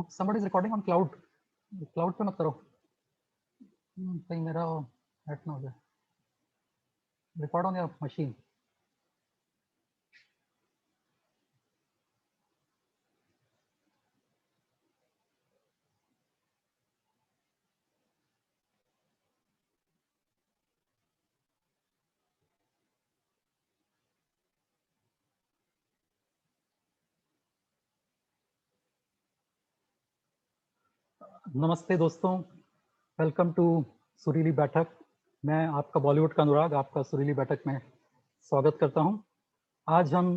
somebody is recording on cloud. Cloud पे मत करो, कहीं मेरा हैट ना हो जाए. Record on your machine. नमस्ते दोस्तों, वेलकम टू सुरीली बैठक. मैं आपका बॉलीवुड का अनुराग आपका सुरीली बैठक में स्वागत करता हूं. आज हम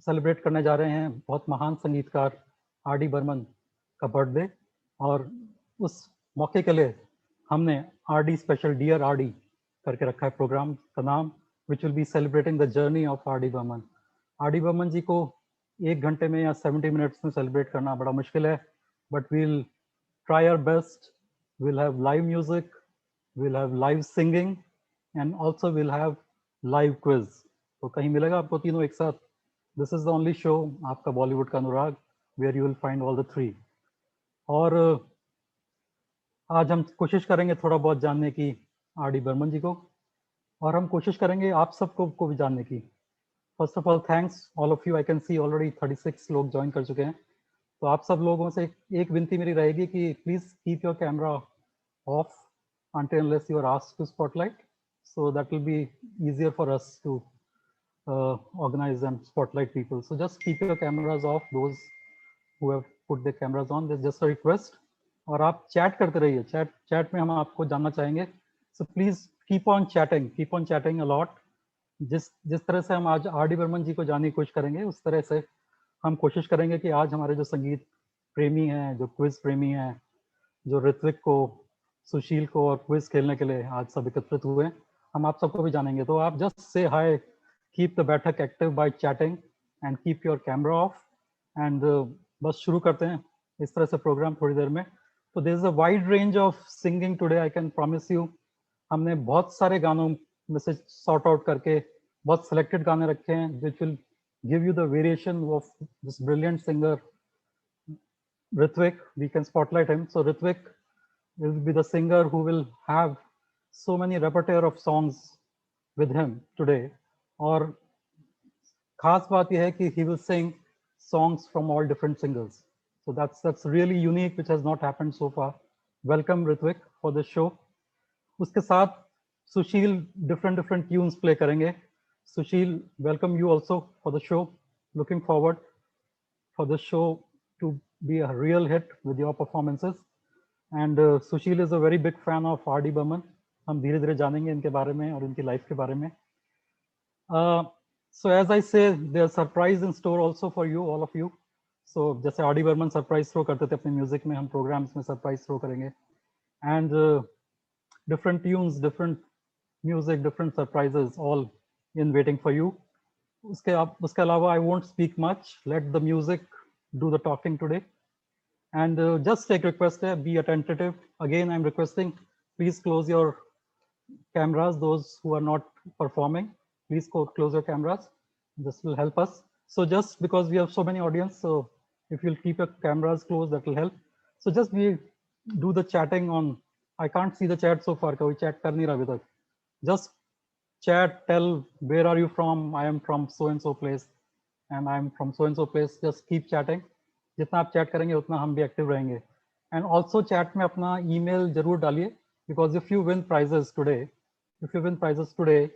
सेलिब्रेट करने जा रहे हैं बहुत महान संगीतकार आर डी बर्मन का बर्थडे, और उस मौके के लिए हमने R D special dear R D करके रखा है प्रोग्राम का नाम, which will be celebrating the journey of R D Burman. R D Burman ji को 1 घंटे में या 70 मिनट्स में सेलिब्रेट करना बड़ा मुश्किल है, but we'll try our best. We'll have live music, we'll have live singing, and also we'll have live quiz. तो कहीं मिलेगा आपको तीनों एक साथ. This is the only show आपका बॉलीवुड का अनुराग where you will find all the three. और आज हम कोशिश करेंगे थोड़ा बहुत जानने की आर डी बर्मन जी को, और हम कोशिश करेंगे आप सबको को भी जानने की. First of all thanks all of you. I can see already 36 लोग ज्वाइन कर चुके हैं. तो आप सब लोगों से एक विनती मेरी रहेगी कि please keep your camera of until unless you are asked to spotlight, so that will be easier for us to organize and spotlight people. So just keep your cameras off, those who have put their cameras on. There's just a request. और आप chat करते रहिए, chat में हम आपको जानना चाहेंगे. So please keep on chatting a lot. जिस तरह से हम आज आर डी बर्मन जी को जानने की कोशिश करेंगे, उस तरह से हम कोशिश करेंगे कि आज हमारे जो संगीत प्रेमी हैं, जो क्विज प्रेमी हैं, जो ऋत्विक को, सुशील को और क्विज खेलने के लिए आज सब एकत्रित हुए, हम आप सबको भी जानेंगे. तो आप just say hi, keep the baithak active by chatting and keep your camera off. And बस शुरू करते हैं इस तरह से प्रोग्राम थोड़ी देर में. तो there is a wide range of singing today, I can promise you. हमने बहुत सारे गानों में से सॉर्ट आउट करके बहुत सिलेक्टेड गाने रखे हैं which will give you the variation of this brilliant singer Ritvik. We can spotlight him. So Ritvik will be the singer who will have so many repertoire of songs with him today. और खास बात यह है कि he will sing songs from all different singers. So that's really unique, which has not happened so far. Welcome Ritvik for the show. उसके साथ सुशील different tunes play करेंगे. Sushil, welcome you also for the show. Looking forward for the show to be a real hit with your performances. And Sushil is a very big fan of R.D. Burman. हम धीरे धीरे जानेंगे इनके बारे में और इनकी लाइफ के बारे में. So as I say, there's surprise in store also for you, all of you. So जैसे R.D. Burman surprise throw करते थे अपने म्यूजिक में, हम प्रोग्राम्स में surprise throw करेंगे. And different tunes, different music, different surprises, all in waiting for you. उसके अलावा I won't speak much. Let the music do the talking today. And just take request, be attentive. Again, I'm requesting, please close your cameras. Those who are not performing, please close your cameras. This will help us. So just because we have so many audience, so if you'll keep your cameras closed, that will help. So just we do the chatting on. I can't see the chat so far. कोई chat कर नहीं रहा अभी तक. Just chat, tell where are you from. I am from so and so place, and I am from so and so place. Just keep chatting. जितना आप chat करेंगे उतना हम भी एक्टिव रहेंगे. एंड ऑल्सो चैट में अपना ईमेल जरूर डालिए, because if you win prizes today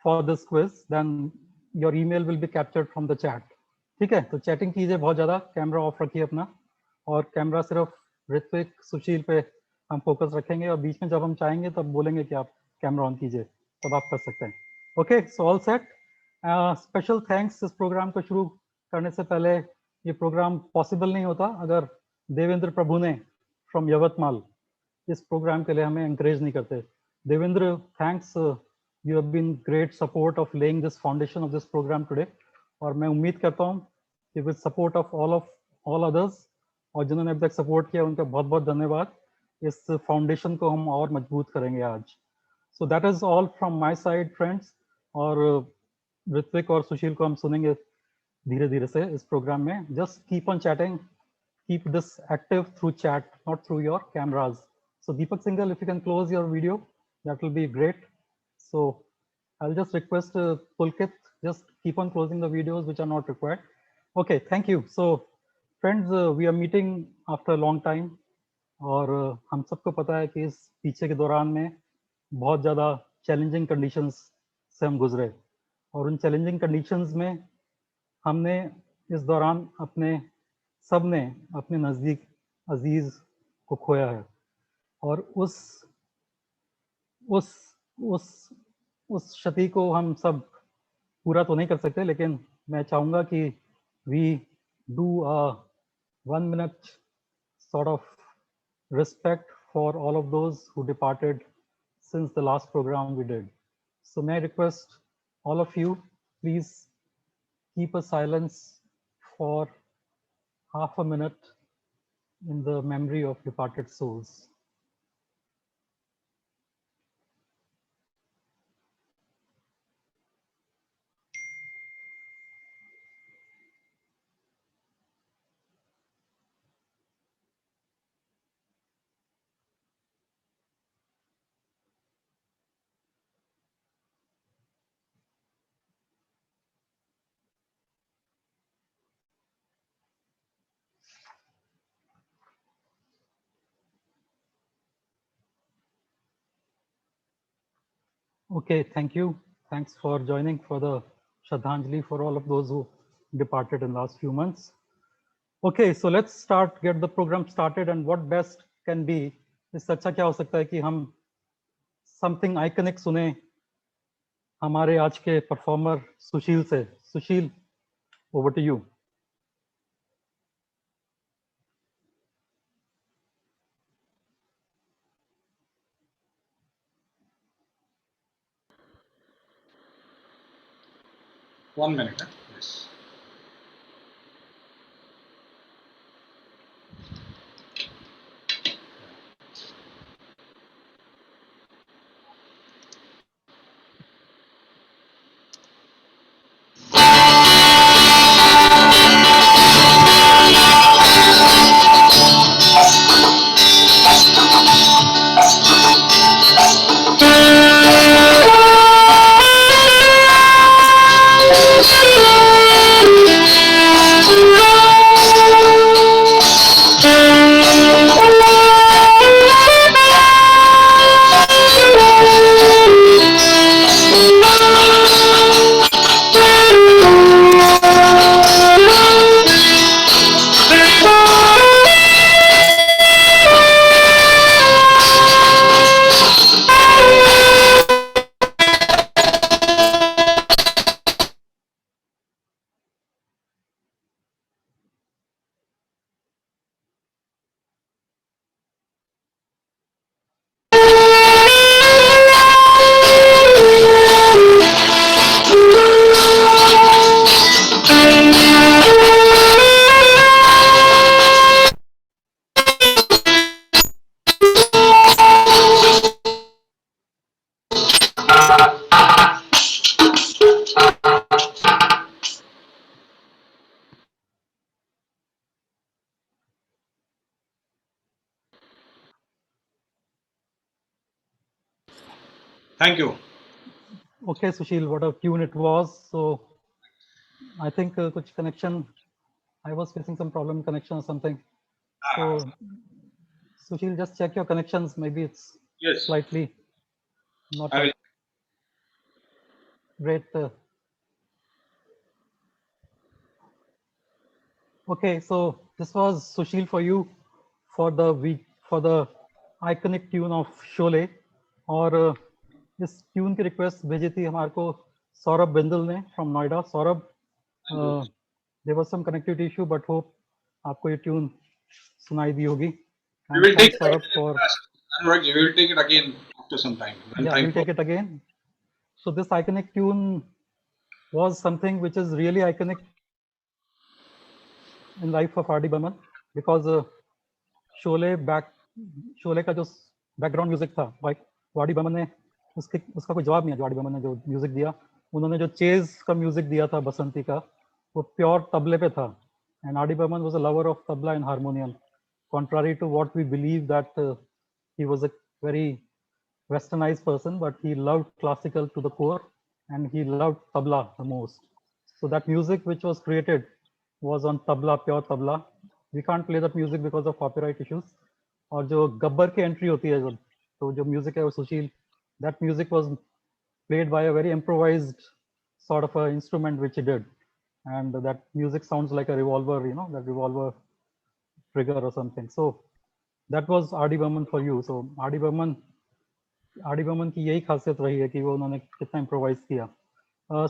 for this quiz, then your email will be captured from the chat. ठीक है, तो चैटिंग कीजिए बहुत ज़्यादा, कैमरा ऑफ रखिए अपना, और कैमरा सिर्फ ऋत्विक, सुशील पे हम फोकस रखेंगे, और बीच में जब हम चाहेंगे तब बोलेंगे कि आप कैमरा ऑन कीजिए, तब आप कर सकते हैं. Okay, so all set. Special thanks. इस प्रोग्राम को शुरू करने से पहले, ये प्रोग्राम पॉसिबल नहीं होता अगर देवेंद्र प्रभु ने फ्रॉम यवतमाल इस प्रोग्राम के लिए हमें एंकरेज नहीं करते. Devendra, thanks. You have been great support of laying this foundation of this programme today, और मैं उम्मीद करता हूँ कि with support of all others, और जिन्होंने अभी तक सपोर्ट किया उनका बहुत बहुत धन्यवाद, इस फाउंडेशन को हम और मजबूत करेंगे आज. So that is all from my side friends. और ऋत्विक और सुशील को हम सुनेंगे धीरे धीरे से इस प्रोग्राम में. Just keep on chatting, keep this active through chat, not through your cameras. So Deepak Singhal, if you can close your video, that will be great. So I'll just request Pulkit, just keep on closing the videos which are not required. Okay, thank you. So friends, we are meeting after a long time, और हम सबको पता है कि इस पीछे के दौरान में बहुत ज़्यादा चैलेंजिंग कंडीशंस से हम गुजरे, और उन चैलेंजिंग कंडीशंस में हमने इस दौरान सब ने अपने नज़दीक अजीज को खोया है, और उस क्षति को हम सब पूरा तो नहीं कर सकते, लेकिन मैं चाहूँगा कि we do a 1 minute sort of respect for all of those who departed since the last program we did. So may I request all of you, please keep a silence for half a minute in the memory of departed souls. Okay, thank you. Thanks for joining for the Shraddhanjali for all of those who departed in the last few months. Okay, so let's start, get the program started, and what best can be, इससे अच्छा क्या हो सकता है कि हम something iconic सुने हमारे आज के परफॉर्मर सुशील से. सुशील, over to you. One minute, yes. Thank you. Okay, Sushil, what a tune it was. So I think kuch connection, I was facing some problem connection or something. So Sushil, just check your connections. Maybe it's Yes. slightly not I will. Great. Okay, so this was Sushil for you for the iconic tune of Sholay, और इस tune की request भेजी थी हमारे को सौरभ बिंदल ने from Noida. Saurabh, there was some connectivity issue, but hope आपको ये ट्यून सुनाई दी होगी. We will take Sauravh it. for Anurag, we will take it again after some time. yeah, we'll take it again. So this iconic tune was something which is really iconic in life of R.D. Burman, because Sholay का जो background music था, R.D. Burman ने उसका कोई जवाब नहीं है. जो R.D. बर्मन ने जो म्यूजिक दिया, उन्होंने जो चेज का म्यूजिक दिया था बसंती का, वो प्योर तबले पे था. And R.D. Burman was a lover of tabla and harmonium, contrary to what we believe that he was a very westernized person, but he loved classical to the core and he loved tabla the most. So that music which was created was on tabla, pure tabla. We can't play that music because of copyright issues. और जो गब्बर की entry होती है जब, तो जो music है वो सुशील, that music was played by a very improvised sort of an instrument which he did, and that music sounds like a revolver, you know, that revolver trigger or something. So that was R.D. Burman for you. So R.D. Burman की यही खासियत रही है कि वो उन्होंने कितना improvise किया.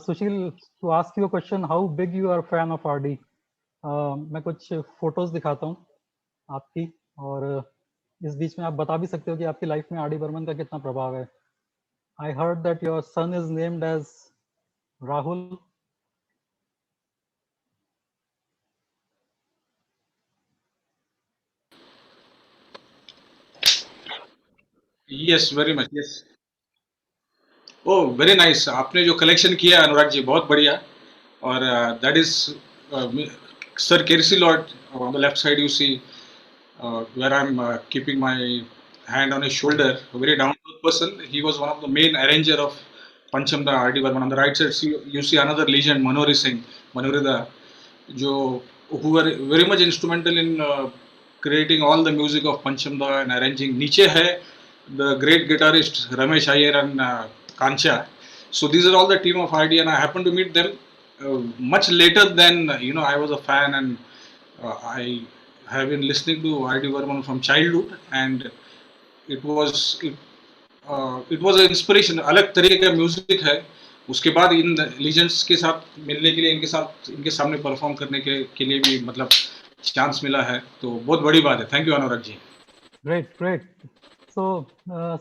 Sushil, to ask you question, how big you are fan of R.D.? मैं कुछ फोटोज दिखाता हूँ आपकी, और इस बीच में आप बता भी सकते हो कि आपकी लाइफ में R.D. बर्मन का कितना प्रभाव है. I heard that your son is named as Rahul. Yes, very much. Yes. Oh, very nice. आपने जो कलेक्शन किया है अनुराग जी, बहुत बढ़िया. और that is Sir Kersi Lord on the left side. You see where I'm keeping my hand on his shoulder. A very down to earth person. He was one of the main arranger of Panchamda R.D. Burman. On the right side, you see another legend, Manori Singh, Manorida, जो who were very much instrumental in creating all the music of Panchamda and arranging. नीचे है the great guitarist Ramesh Iyer and Kancha. So these are all the team of R.D. and I happened to meet them much later than I was a fan, and I have been listening to R.D. Burman from childhood, and it was an inspiration. अलग तरीके का music है. उसके बाद इन legends के साथ मिलने के लिए, इनके सामने परफॉर्म करने के लिए भी मतलब चांस मिला है, तो बहुत बड़ी बात है. Thank you Anurag ji. Great. So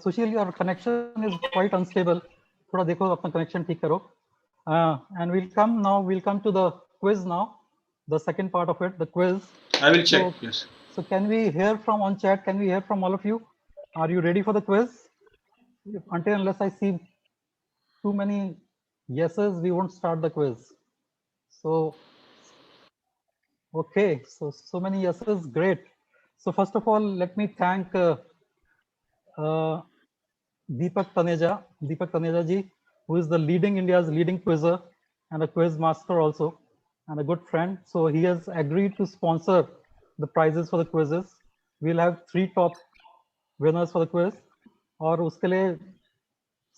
Sushil, your connection is quite unstable. थोड़ा देखो अपना connection ठीक करो. And we'll come to the quiz now, the second part of it, the quiz. I will check. Yes. So can we hear from on chat? Can we hear from all of you? Are you ready for the quiz? Until unless I see too many yeses, we won't start the quiz. So okay, so many yeses, great. So first of all, let me thank Deepak Taneja ji, who is the India's leading quizzer and a quiz master also, and a good friend. So he has agreed to sponsor the prizes for the quizzes. We'll have 3 top winners for the quiz, और उसके लिए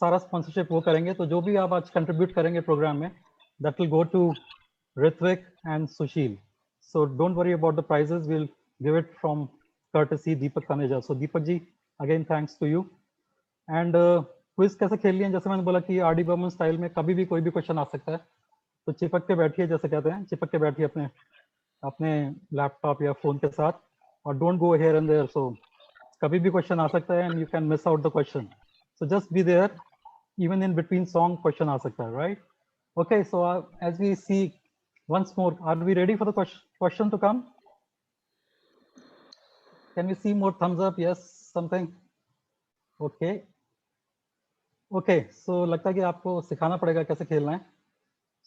सारा sponsorship वो करेंगे. तो जो भी आप आज कंट्रीब्यूट करेंगे प्रोग्राम में, that will go to Ritvik and Sushil. So don't worry about the prizes. We'll give it from courtesy Deepak Taneja. So Deepak ji, again thanks to you. And quiz कैसे खेल लिए, जैसे मैंने बोला कि R.D. Burman style में कभी भी कोई भी क्वेश्चन आ सकता है, तो चिपक के बैठिए, जैसे कहते हैं, चिपक के बैठिए अपने लैपटॉप या फोन के साथ, और don't go here and there. So कभी भी क्वेश्चन आ सकता है and you can miss out the question. So just be there, even in between song question aa sakta hai, right? Okay, so as we see once more, are we ready for the question to come? Can we see more thumbs up? Yes, something. Okay, so लगता है कि आपको सिखाना पड़ेगा कैसे खेलना है.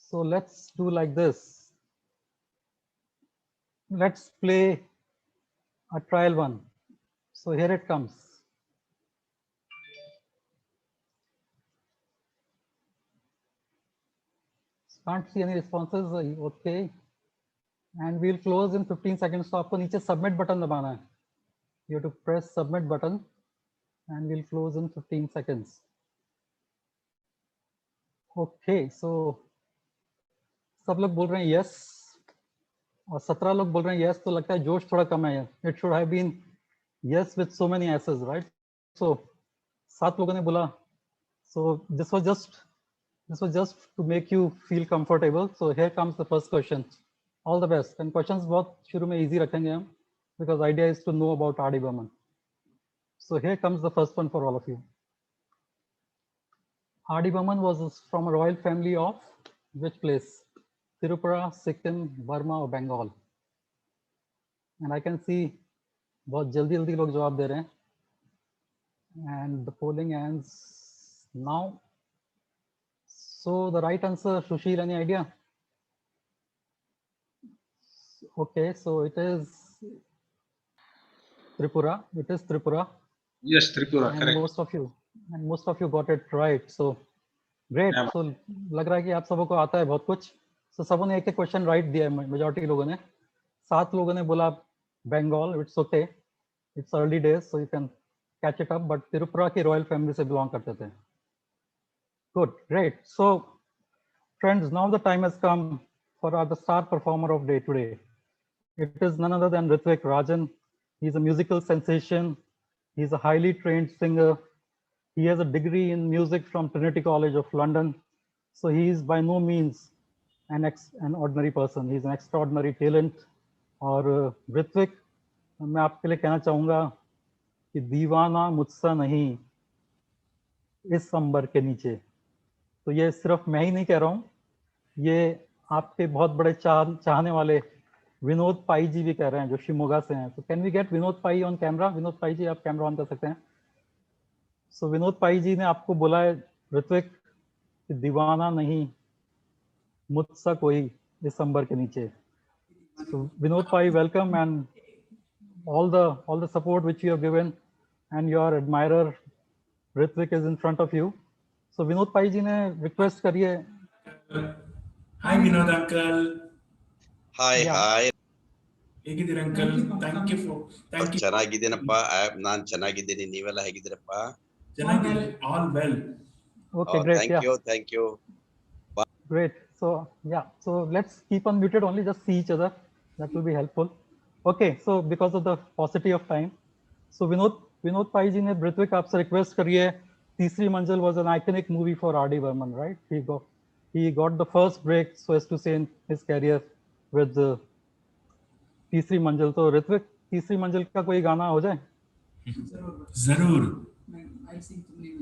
So let's do like this. Let's play a trial one. So here it comes. Can't see any responses. Okay, and we'll close in 15 seconds. So आपको नीचे submit button दबाना है. You have to press submit button, and we'll close in 15 seconds. Okay, so सब लोग बोल रहे हैं yes, और 17 लोग बोल रहे हैं yes, तो लगता है जोश थोड़ा कम है. It should have been yes with so many yeses, right? So 7 लोगों ने बोला. So this was just to make you feel comfortable. So here comes the first question. All the best. And questions बहुत शुरू में easy रखेंगे हम, because idea is to know about R.D. Burman. So here comes the first one for all of you. R.D. Burman was from a royal family of which place? Tirupura, Sikkim, Burma or Bengal? And I can see बहुत जल्दी लोग जवाब दे रहे हैं. And the polling ends now. So the right answer, Sushil, any idea? Okay, so it is Tripura. It is Tripura. Yes, Tripura, And correct. most of you got it right. So great. Yeah. So लग रहा है कि आप सबको आता है बहुत कुछ. So सबों ने एक क्वेश्चन राइट दिया है, मेजॉरिटी लोगों ने. 7 लोगों ने बोला Bengal. It's okay, it's early days, so you can catch it up, but Tirupura की रॉयल फैमिली से बिलोंग करते थे. Good, great. So friends, now the time has come for the star performer of day today. It is none other than Ritvik Rajan. He's a musical sensation. He's a highly trained singer. He has a degree in music from Trinity College of London. So he is by no means an ordinary person. He's an extraordinary talent. और ऋत्विक, मैं आपके लिए कहना चाहूँगा कि दीवाना मुझसा नहीं इस अंबर के नीचे. तो ये सिर्फ मैं ही नहीं कह रहा हूँ, ये आपके बहुत बड़े चाहने वाले विनोद पाई जी भी कह रहे हैं, जो शिमोगा से हैं. तो can we get Vinod Pai on camera? Vinod Pai ji, आप कैमरा ऑन कर सकते हैं. सो विनोद पाई जी ने आपको बोला है ऋत्विक कि दीवाना नहीं मुझसा कोई इस अंबर के नीचे. So Vinod Pai, welcome, and all the support which you have given, and your admirer Ritvik is in front of you. So Vinod Pai ji ने request करी है. Hi Vinod uncle. Hi, Yeah. hi. ಹೇಗಿದ್ದೀರಾ uncle? Thank you. ಚೆನ್ನಾಗಿದ್ದೀನಪ್ಪ. ನಾನ್ ಚೆನ್ನಾಗಿದ್ದೀನಿ. ನೀವೆಲ್ಲ ಹೇಗಿದ್ದೀರಪ್ಪ? ಚೆನ್ನಾಗಿದೆ. All well. Okay, great. Thank you. Great. So yeah, so let's keep on muted only, just see each other. That will be helpful. Okay, so because of the paucity of time, so Vinod Pai ji ने Ritvik आपसे request करी है. तीसरी मंजिल was an iconic movie for R.D. Burman, right? He got the first break, so as to say, in his career with तीसरी मंजिल. तो ऋत्विक, तीसरी मंजिल का कोई गाना हो जाए? जरूर.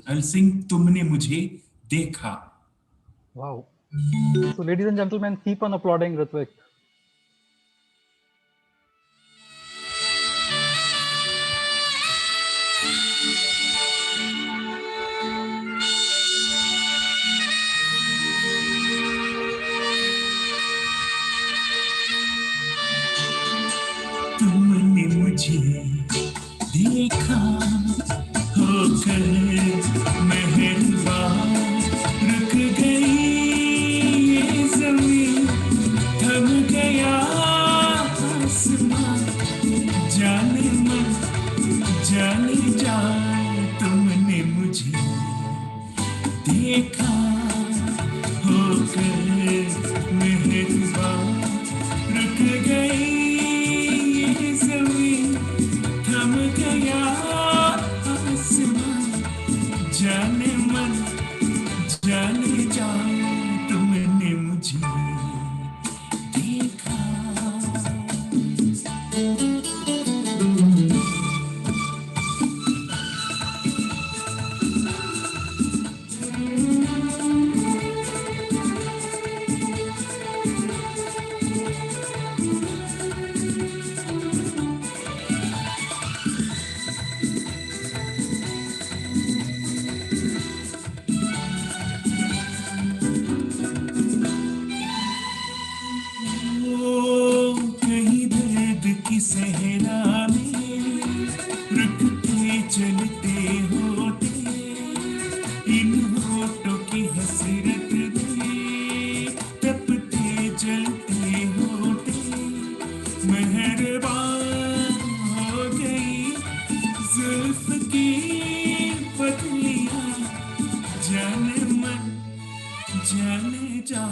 I'll sing तुमने मुझे देखा. Wow. So ladies and gentlemen, keep on applauding Ritvik. तुमने मुझे देखा होकर मेहरबान, रुक गई ये ज़मीं, थम गया आसमां, जाने मन जाने जा. तुमने मुझे देखा होकर मेहरबान, रुक गई जाने मन जाने जा. तुमने मुझे देखा. सहरा में रुकते चलते होते, इन होठों की हसरत में तपते जलते होते, मेहरबान हो गई जुल्फ की पतलियां, जाने मन जाने जा.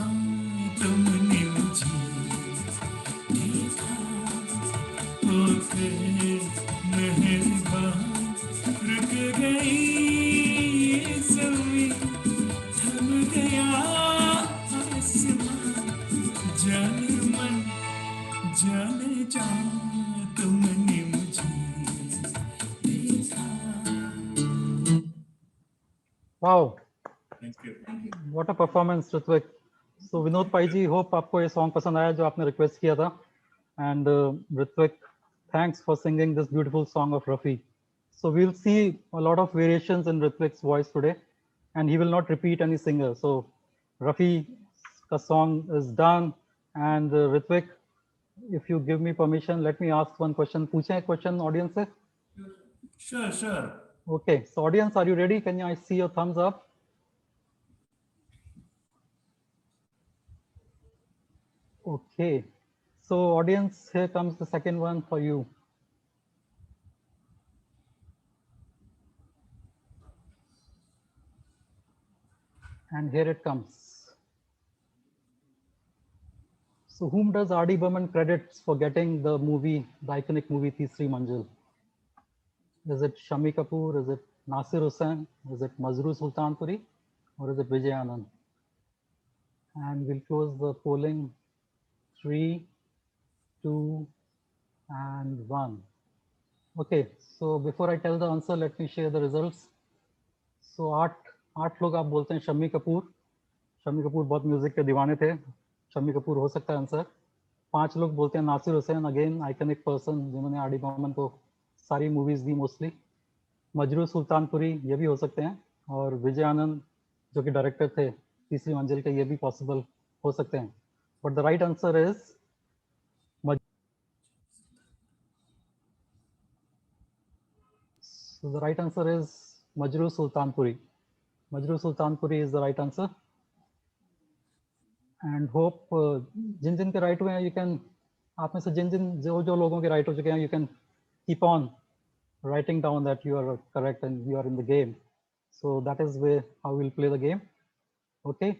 तुमने मुझे देखा मेहरबान, रुक गई ये ज़मीं, थम गया आसमां, जाने मन जाने जा. तुमने मुझे देखा. Wow. Thank you. What a performance, Ritvik. So Vinod Pai ji, hope आपको ये song पसंद आया जो आपने request किया था. And Ritvik, thanks for singing this beautiful song of Rafi. So we'll see a lot of variations in Ritvik's voice today, and he will not repeat any singer. So Rafi ka song is done, and Ritvik, if you give me permission, let me ask one question. पूछें एक question audience से? Sure, sure. Okay, so audience, are you ready? Can I see your thumbs up? Okay, so audience, here comes the second one for you. And here it comes. So whom does R.D. Burman credits for getting the movie, the iconic movie Teesri Manzil? Is it Shami Kapoor? Is it Nasir Hussain? Is it Mazroo Sultanpuri? Or is it Vijay Anand? And we'll close the polling. 3, 2, and 1. Okay, so before I tell the answer, let me share the results. So आठ लोग आप बोलते हैं शम्मी कपूर बहुत music के दीवाने थे, शम्मी कपूर हो सकता है आंसर। 5 लोग बोलते हैं Nasir Hussain, again iconic person जिन्होंने आर डी बर्मन को सारी मूवीज दी मोस्टली। मजरू सुल्तानपुरी ये भी हो सकते हैं, और विजय आनंद जो कि डायरेक्टर थे तीसरी मंजिल के, ये भी पॉसिबल हो सकते हैं। But the right answer is So the right answer is Majroo Sultanpuri. Majroo Sultanpuri is the right answer. And hope जिन जिन के राइट हुए हैं, you can, आप में से जो लोगों के राइट हो चुके हैं, you can keep on writing down that you are correct and you are in the game. So that is how we'll play the game. Okay.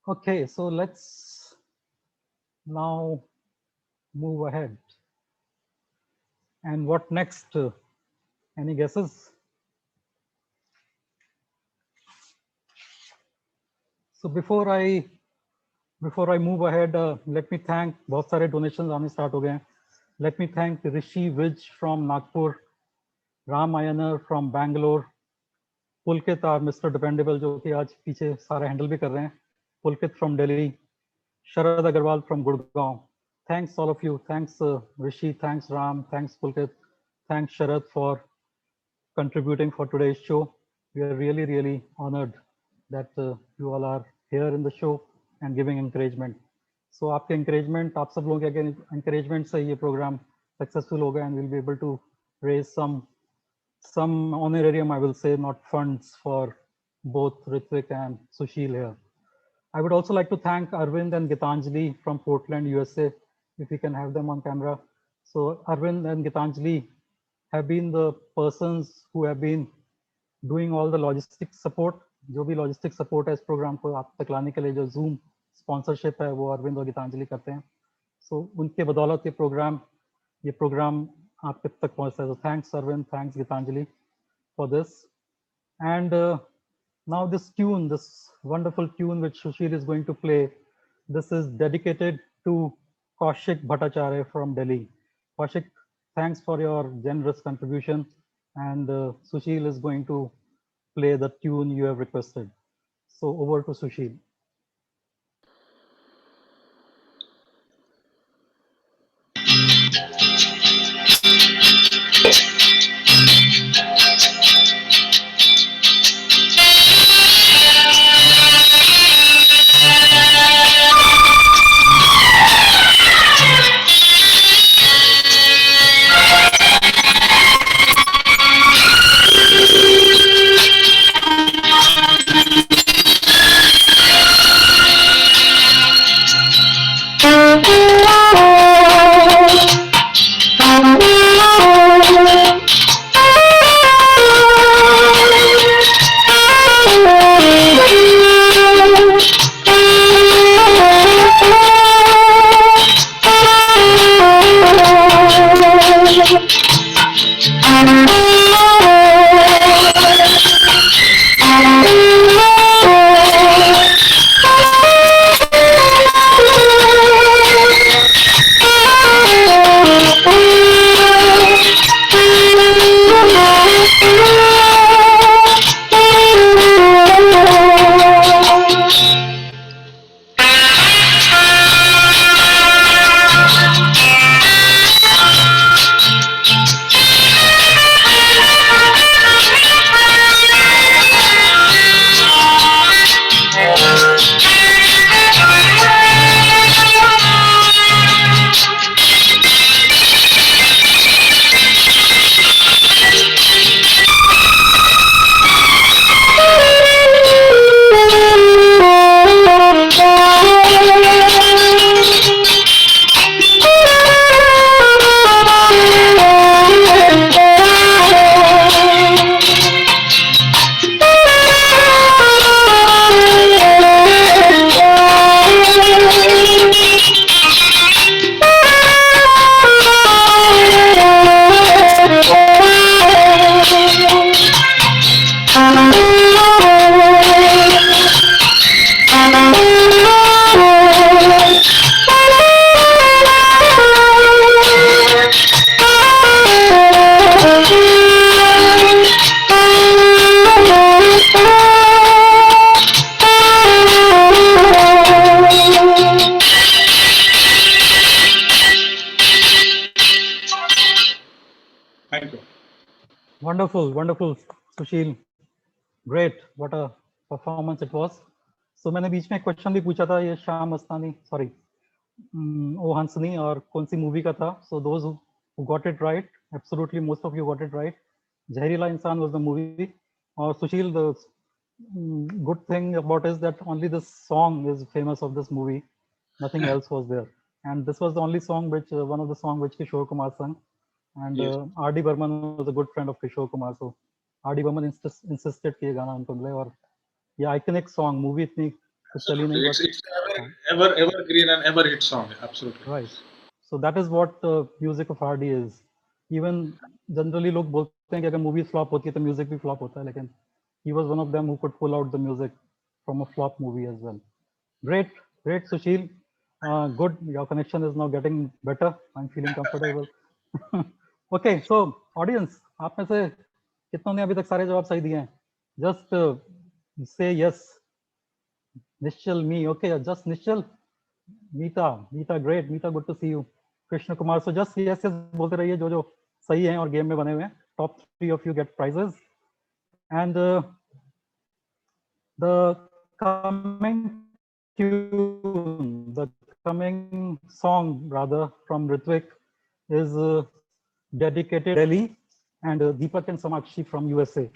Okay, so let's now move ahead. And what next? Any guesses? So before I move ahead, let me thank, बहुत सारे donations आने start हो गए हैं. Let me thank Rishi Vij from Nagpur, Ram Ayanar from Bangalore, Pulkit, our Mr. Dependable, जो कि आज पीछे सारा handle भी कर रहे हैं. Pulkit from Delhi, Sharad Agarwal from Gurgaon. Thanks all of you. Thanks Rishi, thanks Ram, thanks Pulkit, thanks Sharad for contributing for today's show. We are really, really honored that you all are here in the show and giving encouragement. So आपके encouragement, आप सब लोगों के encouragement से ये program successful होगा, and we'll be able to raise some honorarium, I will say, not funds, for both Ritvik and Sushil here. I would also like to thank Arvind and Gitanjali from Portland, USA, if we can have them on camera. So Arvind and Gitanjali have been the persons who have been doing all the logistics support. जो भी logistics support है इस program को आप तक लाने के लिए, जो Zoom sponsorship है, वो अरविंद और गीतांजलि करते हैं. So उनके बदौलत ये program आप तक पहुंचता है. So thanks Arvind, thanks Gitanjali for this. And now this wonderful tune which Sushil is going to play, this is dedicated to Kaushik Bhattacharya from Delhi. Kaushik, thanks for your generous contribution, and Sushil is going to play the tune you have requested. So over to Sushil. Wonderful, wonderful, Sushil. Great. What a performance it was. So मैंने बीच में question भी पूछा था, ये शाम मस्तानी, sorry, ओ हंसनी और कौन सी movie का था. So those who got it right, absolutely most of you got it right. Zahirila Insan was the movie. Or Sushil, the good thing about is that only this song is famous of this movie. Nothing else was there. And this was the only song which, one of the song which Kishore Kumar sang. And Yes. R.D. Burman was a good friend of Kishore Kumar. So R.D. Burman insisted कि ये गाना उनको मिले और ये iconic song, movie इतनी कुछ चली नहीं, Absolutely. It's but evergreen and ever hit song. Absolutely. right. So that is what music of R.D. is. Even generally लोग बोलते हैं कि अगर movie flop होती है तो music भी flop होता है, लेकिन he was one of them who could pull out the music from a flop movie as well. Great, great, Sushil. Good, your connection is now getting better. I'm feeling comfortable. Okay, so audience, आप में से कितनों ने अभी तक सारे जवाब सही दिए हैं? Just say yes. Nishchal, me, okay, just Nishchal. Meeta, great. Meeta, good to see you. Krishna Kumar, so just yes बोलते रहिए जो सही हैं और गेम में बने हुए हैं. Top 3 of you get prizes. And the coming tune, the coming song rather from Ritwik is dedicated to Delhi and Deepak and Samakshi from USA.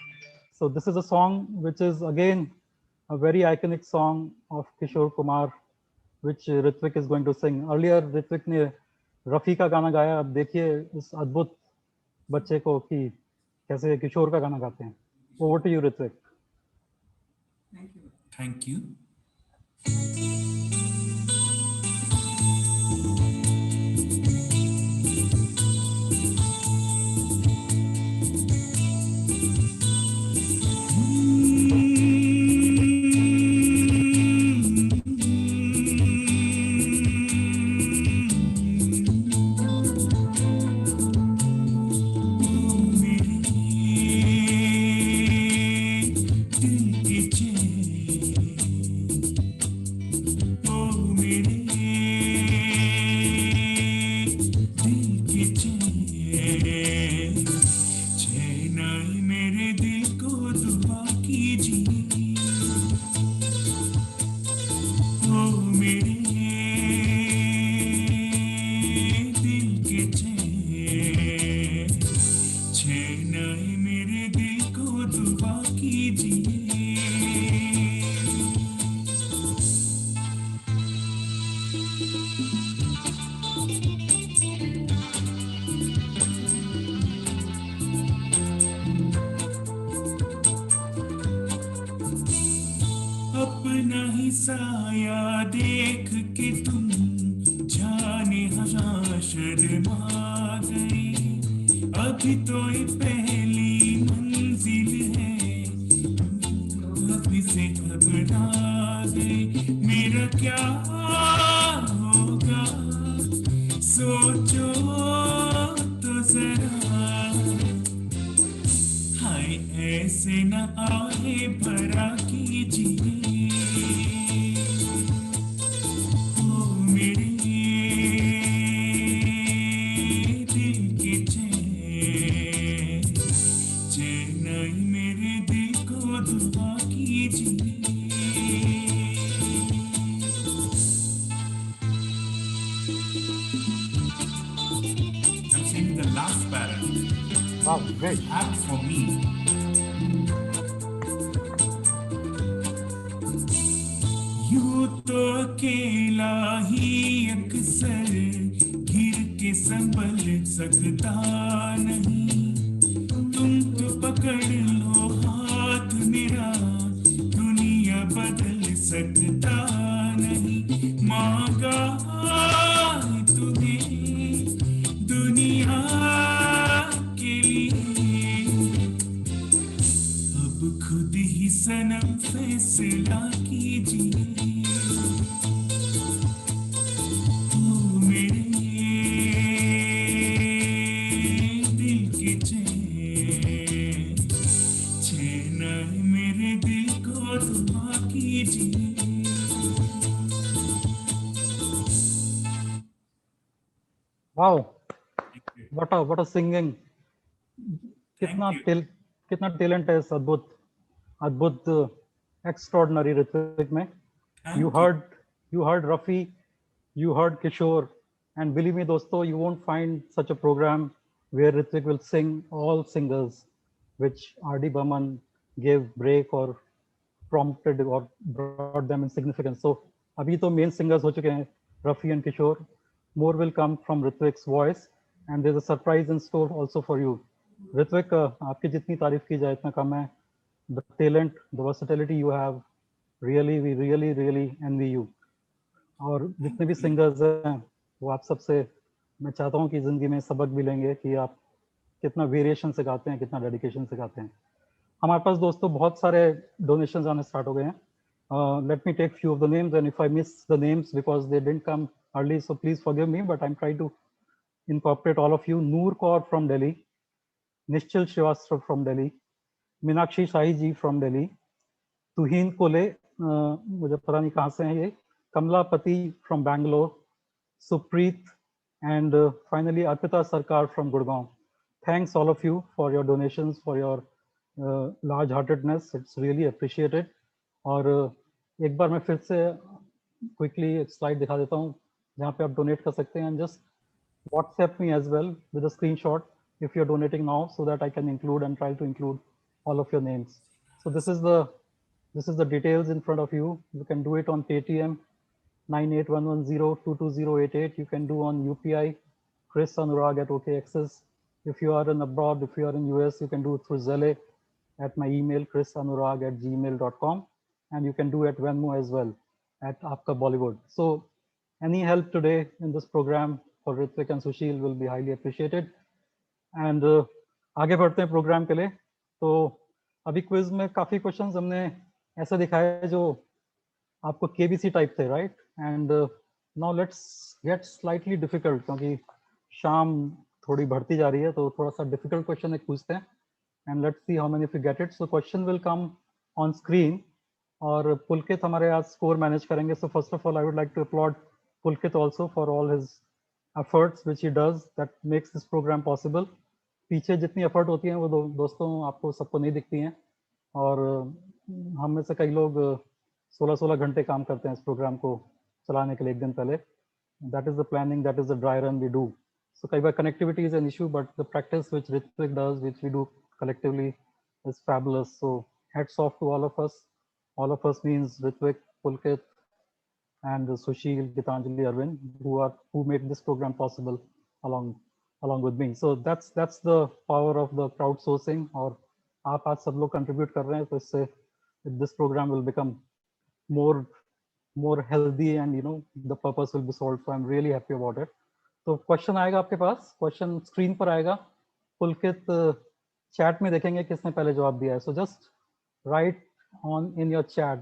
So this is a song which is again a very iconic song of Kishore Kumar, which Ritwik is going to sing. Earlier Ritwik ने रफी का गाना गाया, अब देखिए इस अद्भुत बच्चे को कि कैसे किशोर का गाना गाते हैं. Over to you, Ritwik. Thank you. अपना ही साया देख के तुम जाने हजा शर्मा गई, अभी तो ये पहली मंजिल है, अभी से घबरा गई, मेरा क्या होगा सोचो तो जरा, हाय ऐसे न आए भरा कीजिए, Wow, great. Act for me. यूं तो अकेला ही अक्सर गिर के संभल सकता नहीं, तुम तो पकड़ लो हाथ मेरा, दुनिया बदल सकता नहीं, मांगा तुम्हें दुनिया खुद ही सनम फैसला कीजिए, मेरे दिल के चैन मेरे दिल को दुआ कीजिए. Wow, what a singing. कितना टैलेंट है इस अद्भुत एक्स्ट्रॉर्डिनरी ऋत्विक में. You heard Rafi, you heard Kishore, and believe me दोस्तों, you won't find such a program where Ritwik will sing all singers, which R.D. Burman gave break or prompted or brought them in significance. So अभी तो main singers हो चुके हैं, Rafi and Kishore. More will come from Ritwik's voice, and there's a surprise in store also for you. Ritwik, आपकी जितनी तारीफ की जाए इतना कम है. The talent, the versatility you have, really we really envy you. और जितने भी सिंगर्स हैं वो आप सबसे मैं चाहता हूँ कि जिंदगी में सबक भी लेंगे कि आप कितना वेरिएशन से गाते हैं, कितना डेडिकेशन से गाते हैं. हमारे पास दोस्तों बहुत सारे डोनेशंस आने स्टार्ट हो गए हैं. Let me take few of the names and if I miss the names because they didn't come early, so please forgive me, but I am trying to incorporate all of you. Noor Kaur from Delhi, Nishchal Srivastava from Delhi, Meenakshi Shahi ji from Delhi, Tuhin Kole, मुझे पता नहीं कहाँ से हैं ये, Kamlapati from Bangalore, Supreet, and finally Arpita Sarkar from Gurgaon. Thanks all of you for your donations, for your large-heartedness. It's really appreciated. और एक बार मैं फिर से quickly एक slide दिखा देता हूँ जहाँ पे आप donate कर सकते हैं. Just WhatsApp me as well with a screenshot if you're donating now, so that I can include and try to include all of your names. So this is the details in front of you. You can do it on Paytm 9811022088. You can do on UPI Chris Anurag at OKAccess. If you are in abroad, if you are in US, you can do it through Zelle at my email chrisanurag@gmail.com, and you can do at Venmo as well at Aapka Bollywood. So any help today in this program for Ritwik and Sushil will be highly appreciated. And आगे बढ़ते हैं programme के लिए. तो अभी quiz में काफी questions हमने ऐसा दिखाया जो आपको केबीसी टाइप थे, right? And now let's get slightly difficult, क्योंकि शाम थोड़ी बढ़ती जा रही है, तो थोड़ा सा डिफिकल्ट क्वेश्चन एक पूछते हैं and let's see how many of you get it. So question will come on screen और पुलकित हमारे आज स्कोर मैनेज करेंगे. So first of all I would like to upload Pulkit also for all his efforts which he does that makes this program possible. पीछे जितनी effort होती है वो दोस्तों आपको सबको नहीं दिखती हैं, और हम में से कई लोग 16-16 घंटे काम करते हैं इस प्रोग्राम को चलाने के लिए एक दिन पहले. That is the planning, that is the dry run we do. So कई बार connectivity is an issue, but the practice which Ritwik does, which we do collectively, is fabulous. So hats off to all of us. All of us means Ritwik, Pulkit, and Sushil, Gitanjali, Arvind, who make this program possible along with me. So that's the power of the crowdsourcing. और आप आज सब लोग contribute कर रहे हैं, तो इससे this program will become more healthy, and you know the purpose will be solved. So I'm really happy about it. तो क्वेश्चन आएगा आपके पास, क्वेश्चन स्क्रीन पर आएगा. पुलकित चैट में देखेंगे किसने पहले जवाब दिया है. So just write on in your chat.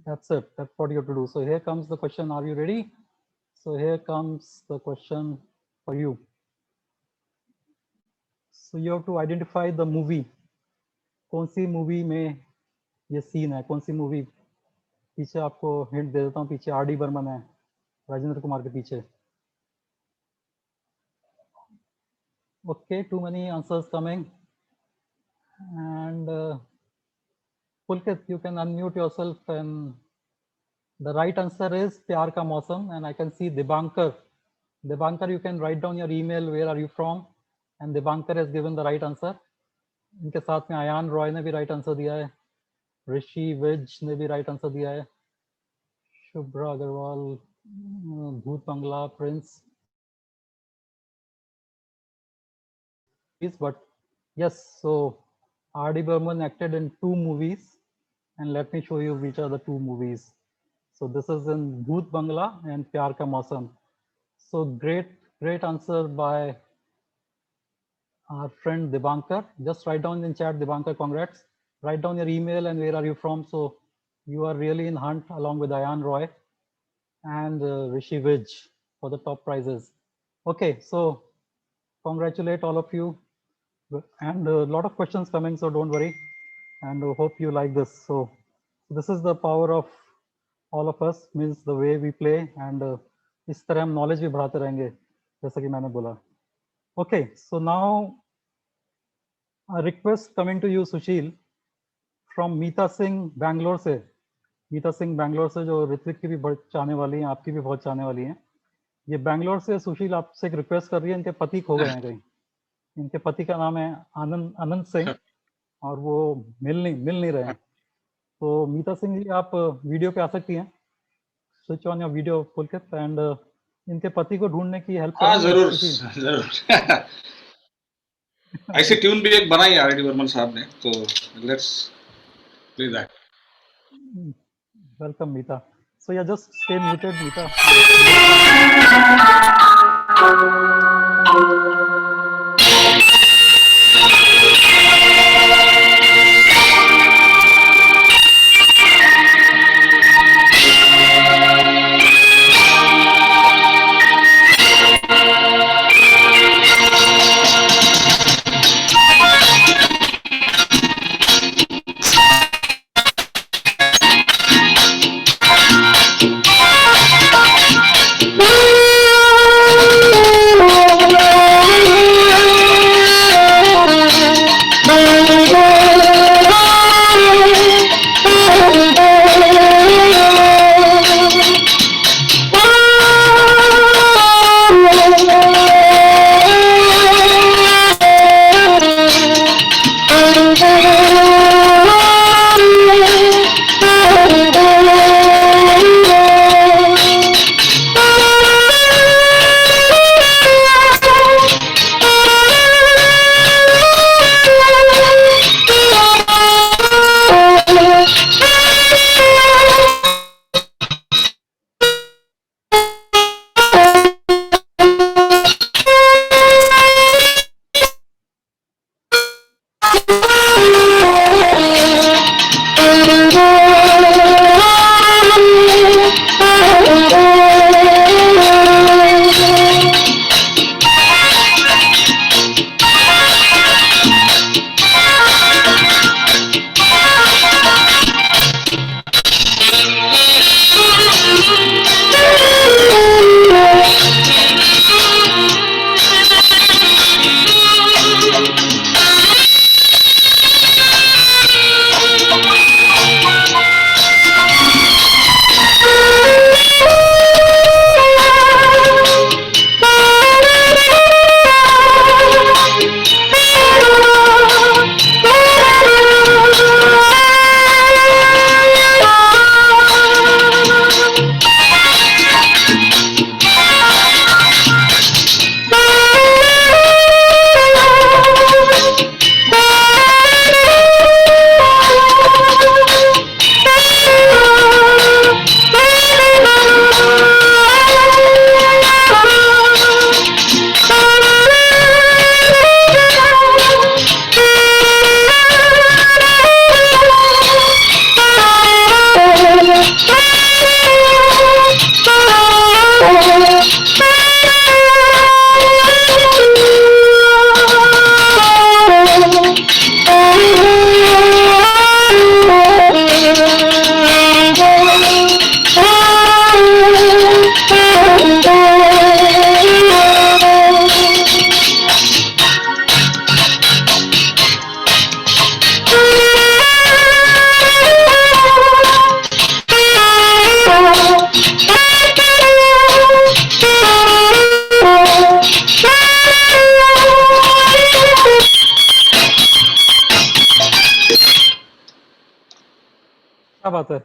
That's it. That's what you have to do. So here comes the question. Are you ready? So here comes the question for you. So you have to identify the movie. कौन सी movie में ये scene है, कौन सी movie? पीछे आपको hint दे देता हूँ, पीछे आर डी बर्मन है, राजेंद्र कुमार के पीछे. Okay, too many answers coming. And Pulkit, you can unmute yourself, and the right answer is Pyar Ka Mausam. And I can see Dibankar. Dibankar, you can write down your email, where are you from? And Dibankar has given the right answer. इनके साथ में आयान रॉय ने भी right answer दिया है, ऋषि विज ने भी right answer दिया है, शुभ्रा अग्रवाल, भूत बंगला, Prince. But yes, so R.D. Burman acted in 2 movies, and let me show you which are the 2 movies. So this is in Bhoot Bangla and Pyar Ka Mausam. So great answer by our friend Dibankar. Just write down in chat, Dibankar, congrats. Write down your email and where are you from. So you are really in hunt along with Ayan Roy and Rishi Vij for the top prizes. Okay, so congratulate all of you. And a lot of questions coming, so don't worry, and hope you like this. So this is the power of all of us, means the way we play, and इस तरह हम knowledge भी बढ़ाते रहेंगे, जैसा कि मैंने बोला. Okay, so now A request coming to you, Sushil, from मीता सिंह बैंगलोर से। मीता सिंह बैंगलोर से, जो ऋत्विक की भी बहुत चाहने वाली हैं, आपकी भी बहुत चाहने वाली हैं। ये बैंगलोर से सुशील आपसे एक रिक्वेस्ट कर रही है, इनके पति खो गए हैं कहीं। इनके पति का नाम है आनंद सिंह और वो मिल नहीं रहे हैं। तो मीता सिंह जी, आप वीडियो पे आ सकती हैं, switch on your video Pulkit, and इनके पति को ढूंढने की हेल्प हाँ करेंगे जरूर सुशील? जरूर ऐसे ट्यून भी एक बनाई है आर.डी. बर्मन साहब ने, तो लेट्स प्ले दैट। वेलकम मीता। सो या जस्ट स्टे म्यूटेड मीता।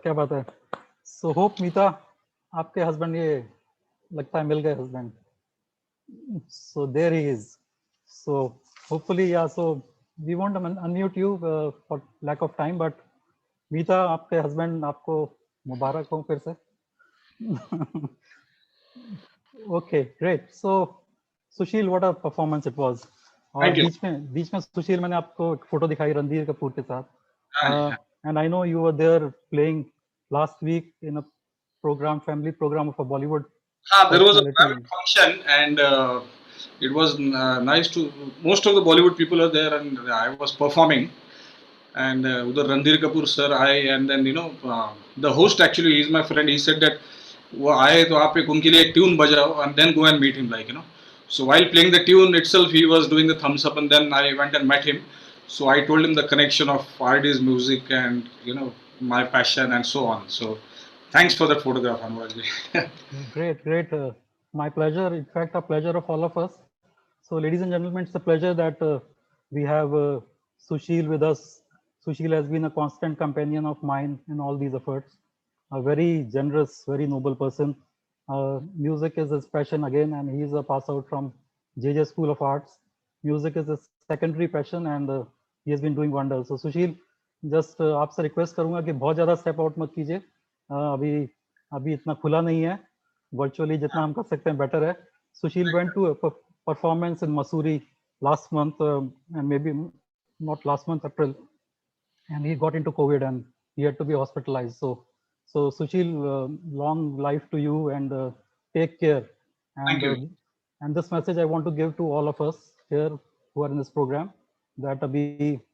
क्या बात है। सो होप मीता, आपके हस्बैंड, ये लगता है मिल गए husband. So there he is. So hopefully, yeah so we won't unmute you for lack of time, but Meeta, आपके हस्बैंड आपको मुबारक हो फिर से। Okay, great. So Sushil, what a performance it was. और बीच में सुशील, मैंने आपको एक फोटो दिखाई रणधीर कपूर के साथ, and I know you were there playing last week in a family program of a Bollywood. There was a private function, and it was nice to. Most of the Bollywood people are there, and I was performing. And Udhar Randhir Kapoor sir, and then the host, actually, he's my friend. He said that वो आए तो आप एक उनके लिए एक tune बजाओ, and then go and meet him, like. So while playing the tune itself, he was doing the thumbs up, and then I went and met him. So I told him the connection of RD's music and my passion and so on. So thanks for that photograph, Anurag ji. Great, great. My pleasure. In fact, a pleasure of all of us. So, ladies and gentlemen, it's a pleasure that we have Sushil with us. Sushil has been a constant companion of mine in all these efforts. A very generous, very noble person. Music is his passion again, and he is a pass out from JJ School of Arts. Music is his secondary passion, and he has been doing wonders. So, Sushil, just आपसे request करूंगा कि बहुत ज़्यादा step out मत कीजिए. अभी अभी इतना खुला नहीं है. Virtually जितना हम कर सकते हैं better है. Sushil went to a performance in Mussoorie last month, and maybe not last month, April, and he got into COVID and he had to be hospitalized. So Sushil, long life to you, and take care. Thank you. And this message I want to give to all of us here who are in this program, that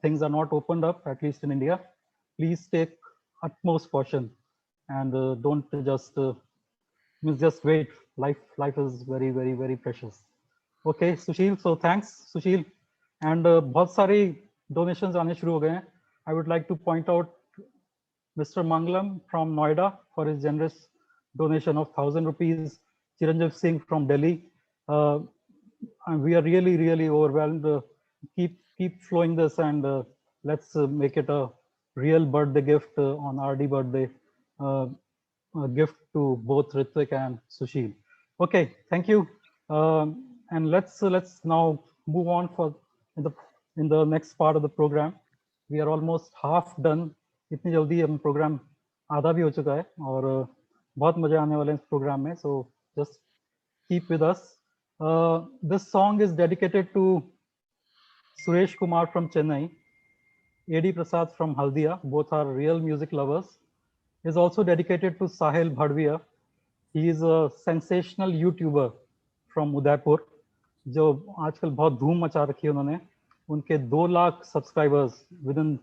things are not opened up, at least in India. Please take utmost caution, and don't just wait. Life is very, very, very precious. Okay, Sushil. So thanks, Sushil. And बहुत सारी donations आने शुरू हो गए हैं. I would like to point out Mr. Mangalam from Noida for his generous donation of 1,000 rupees. Chiranjeev Singh from Delhi. And we are really, really overwhelmed. Keep flowing this, and let's make it a real birthday gift on RD birthday. A gift to both Ritvik and Sushil. Okay, thank you. And let's now move on for in the next part of the program. We are almost half done. इतनी जल्दी हम programme आधा भी हो चुका है, और बहुत मजा आने वाले हैं इस प्रोग्राम में. So just keep with us. This song is dedicated to Suresh Kumar from Chennai, A.D. Prasad from Haldia. Both are real music lovers. Is also dedicated to Sahil Bhadvia. He is a sensational YouTuber from Udaipur, जो आजकल बहुत धूम मचा रखी है उन्होंने. उनके 2 lakh subscribers within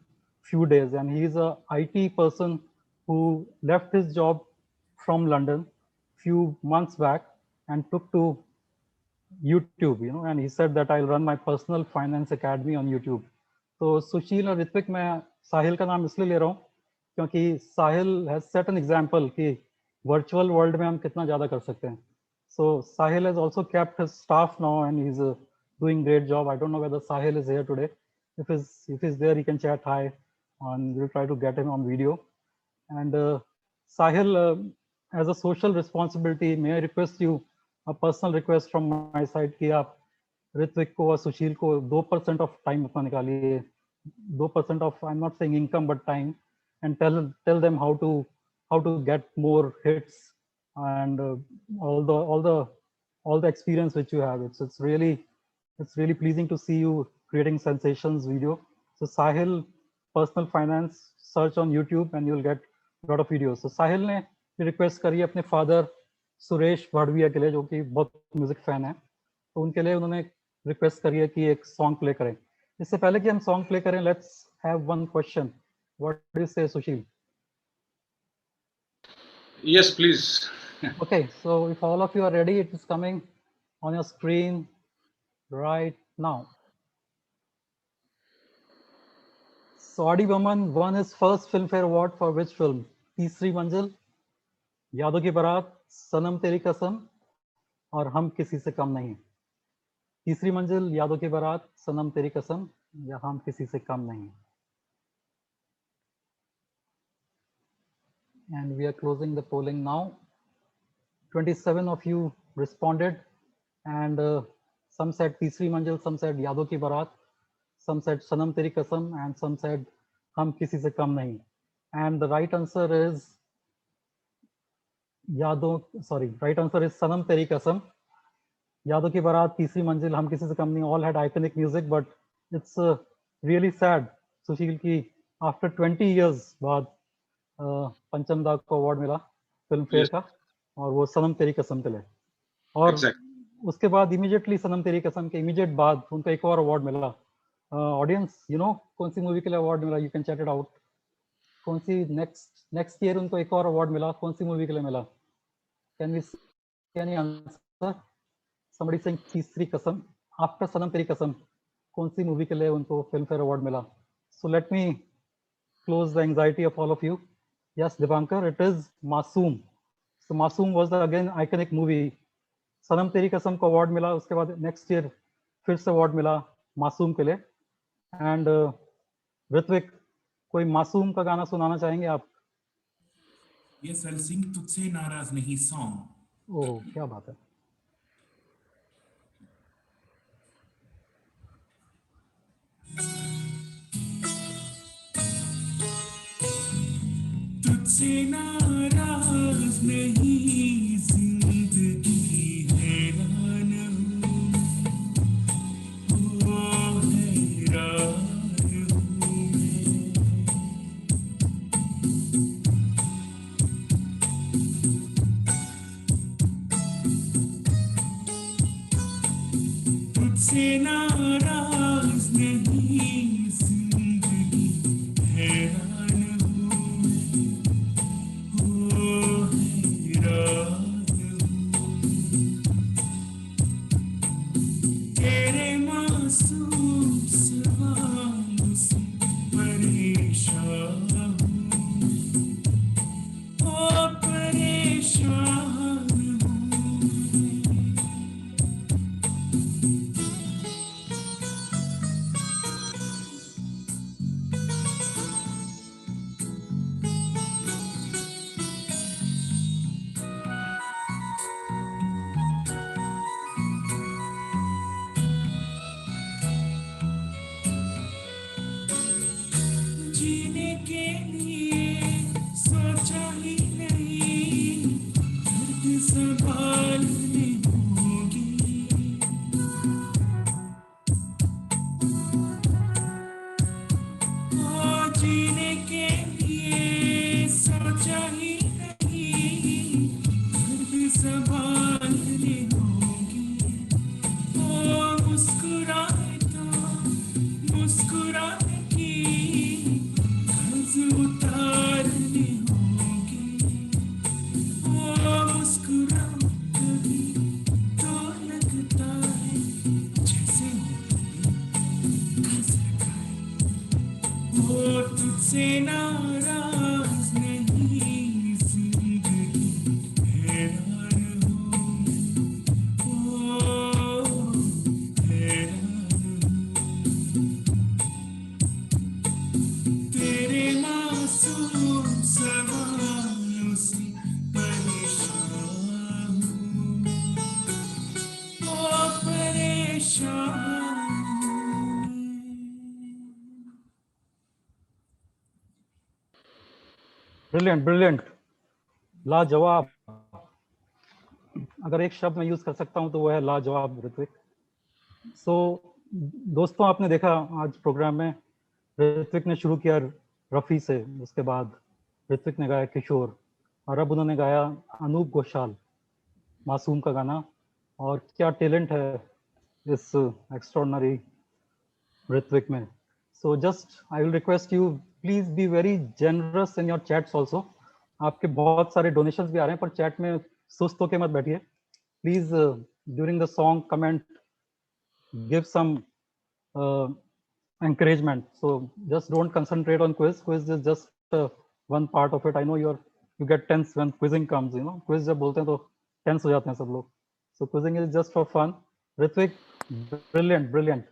few days, and he is a IT person who left his job from London few months back and took to YouTube, and he said that I'll run my personal finance academy on YouTube. तो सुशील और ऋत्विक, मैं साहिल का नाम इसलिए ले रहा हूँ क्योंकि साहिल हैज सेट एन एग्जांपल कि वर्चुअल वर्ल्ड में हम कितना ज्यादा कर सकते हैं. So Sahil has also kept his staff now, and he's doing great job. I don't know whether Sahil is here today. If he's there, he can chat hi, and we'll try to get him on video. And Sahil, as a social responsibility, may I request you a personal request from my side कि आप ऋत्विक को और सुशील को 2% of time अपना निकालिए, 2% of, I'm not saying income but time, and tell them how to get more hits, and all the experience which you have. It's really pleasing to see you creating sensations video. So Sahil personal finance, search on YouTube and you'll get a lot of videos. So Sahil ने request करी अपने father Suresh भाड़विया के लिए, जो कि बहुत music fan है, तो उनके लिए उन्होंने रिक्वेस्ट करी है कि एक सॉन्ग प्ले करें. इससे पहले कि हम सॉन्ग प्ले करें, let's have one question. What do you से सुशील? Yes, please. Okay, so if all of you are ready, it is coming on your screen right now. So R.D. Burman won his first Filmfare Award for which film? तीसरी मंजिल, यादों की बारात, सनम तेरी कसम, और हम किसी से कम नहीं. तीसरी मंजिल, यादों की बारात, सनम तेरी कसम, या हम किसी से कम नहीं. And we are closing the polling now. 27 of you responded, and some said तीसरी मंजिल, some said यादों की बारात, some said सनम तेरी कसम, and some said हम किसी से कम नहीं. And the right answer is right answer is सनम तेरी कसम. यादों की बारात, तीसरी मंजिल, हम किसी से कम नहीं, all had iconic music, but it's really sad, सुशील, की after 20 years बाद पंचम दाग को अवार्ड मिला फिल्म फेयर का, और वो सनम तेरी कसम के लिए. और उसके बाद इमीडिएटली सनम तेरी कसम के इमीडिएट बाद उनको एक और अवार्ड मिला. ऑडियंस, कौन सी मूवी के लिए अवार्ड मिला? You can check it out. कौन सी नेक्स्ट ईयर उनको एक और अवार्ड मिला, कौन सी मूवी के लिए मिला? Can we see any answer? Somebody saying तीसरी कसम after सनम तेरी कसम. कौन सी मूवी के लिए उनको फिल्म फेयर अवार्ड मिला. So let me close the anxiety of all of you. Yes Divankar, it is Masoom. So Masoom was the again iconic movie. Sanam Teri Kasam को award मिला, उसके बाद नेक्स्ट ईयर फिर से अवार्ड मिला मासूम के लिए. एंड ऋत्विक, कोई मासूम का गाना सुनाना चाहेंगे आप? यस, आई सिंग तुझसे नाराज नहीं सॉन्ग. ओह क्या बात है. तुझसे नाराज नहीं जिंदगी हैरान हूँ, ओ हैरान हूँ मैं. तुझसे नाराज नहीं जिंदगी हैरान हूँ मैं, ओ हैरान हूँ. तेरे मासूम सवालों से परेशान हूँ, ओ परेशान हूँ. जीने के लिए सोचा ही नहीं, दर्द संभालने होगी. ओ जीने के लिए सोचा ही नहीं, दर्द संभालने होगी. ओ मुस्कुराए तो मुस्कुराने की कर्ज उतारनी होगी. ओ मुस्कुराओ कभी तो लगता है जैसे हंस रखा है. ओ तुझसे नाराज नहीं जिंदगी हैरान हूँ मैं, ओ हैरान हूँ. तेरे मासूम सवालों से परेशान हूँ मैं, ओ परेशान हूँ मैं. ब्रिलियंट ब्रिलियंट, लाजवाब. अगर एक शब्द मैं यूज कर सकता हूं तो वो है लाजवाब ऋत्विक. सो दोस्तों, आपने देखा आज प्रोग्राम में ऋत्विक ने शुरू किया रफ़ी से, उसके बाद ऋत्विक ने गाया किशोर, और अब उन्होंने गाया अनूप घोषाल मासूम का गाना. और क्या टैलेंट है इस एक्स्ट्रॉर्डिनरी ऋत्विक में. So just I will request you, please be very generous in your chats also. आपके बहुत सारे डोनेशंस भी आ रहे हैं, पर चैट में सुस्त होके मत बैठिए. Please during the song comment, give some encouragement. So just don't concentrate on quiz. Quiz is just one part of it. I know you get tense when quizzing comes. You know, quiz जब बोलते हैं तो tense हो जाते हैं सब लोग. So quizzing is just for fun. Ritwik, brilliant, brilliant.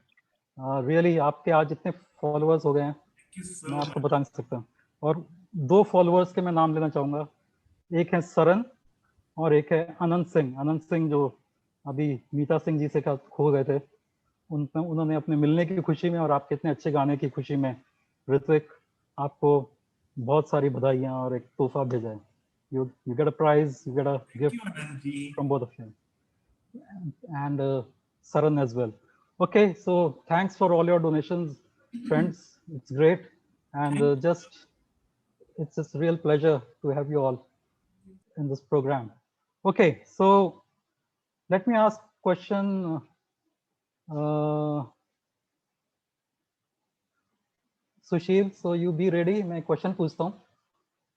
Really, आपके आज इतने followers हो गए हैं, मैं आपको बता नहीं सकता. और 2 followers के मैं नाम लेना चाहूँगा. एक है सरन और एक है अनंत सिंह. अनंत सिंह जो अभी मीता सिंह जी से खो गए थे, उन्होंने अपने मिलने की खुशी में और आपके इतने अच्छे गाने की खुशी में ऋत्विक आपको बहुत सारी बधाइयां और एक तोहफा भेजा है. You get a prize, you get a gift from both of you and Saran as well. Okay, so thanks for all your donations, friends. It's great, and it's just real pleasure to have you all in this program. Okay, so let me ask question. Sushil, so you be ready. मैं question पूछता हूँ,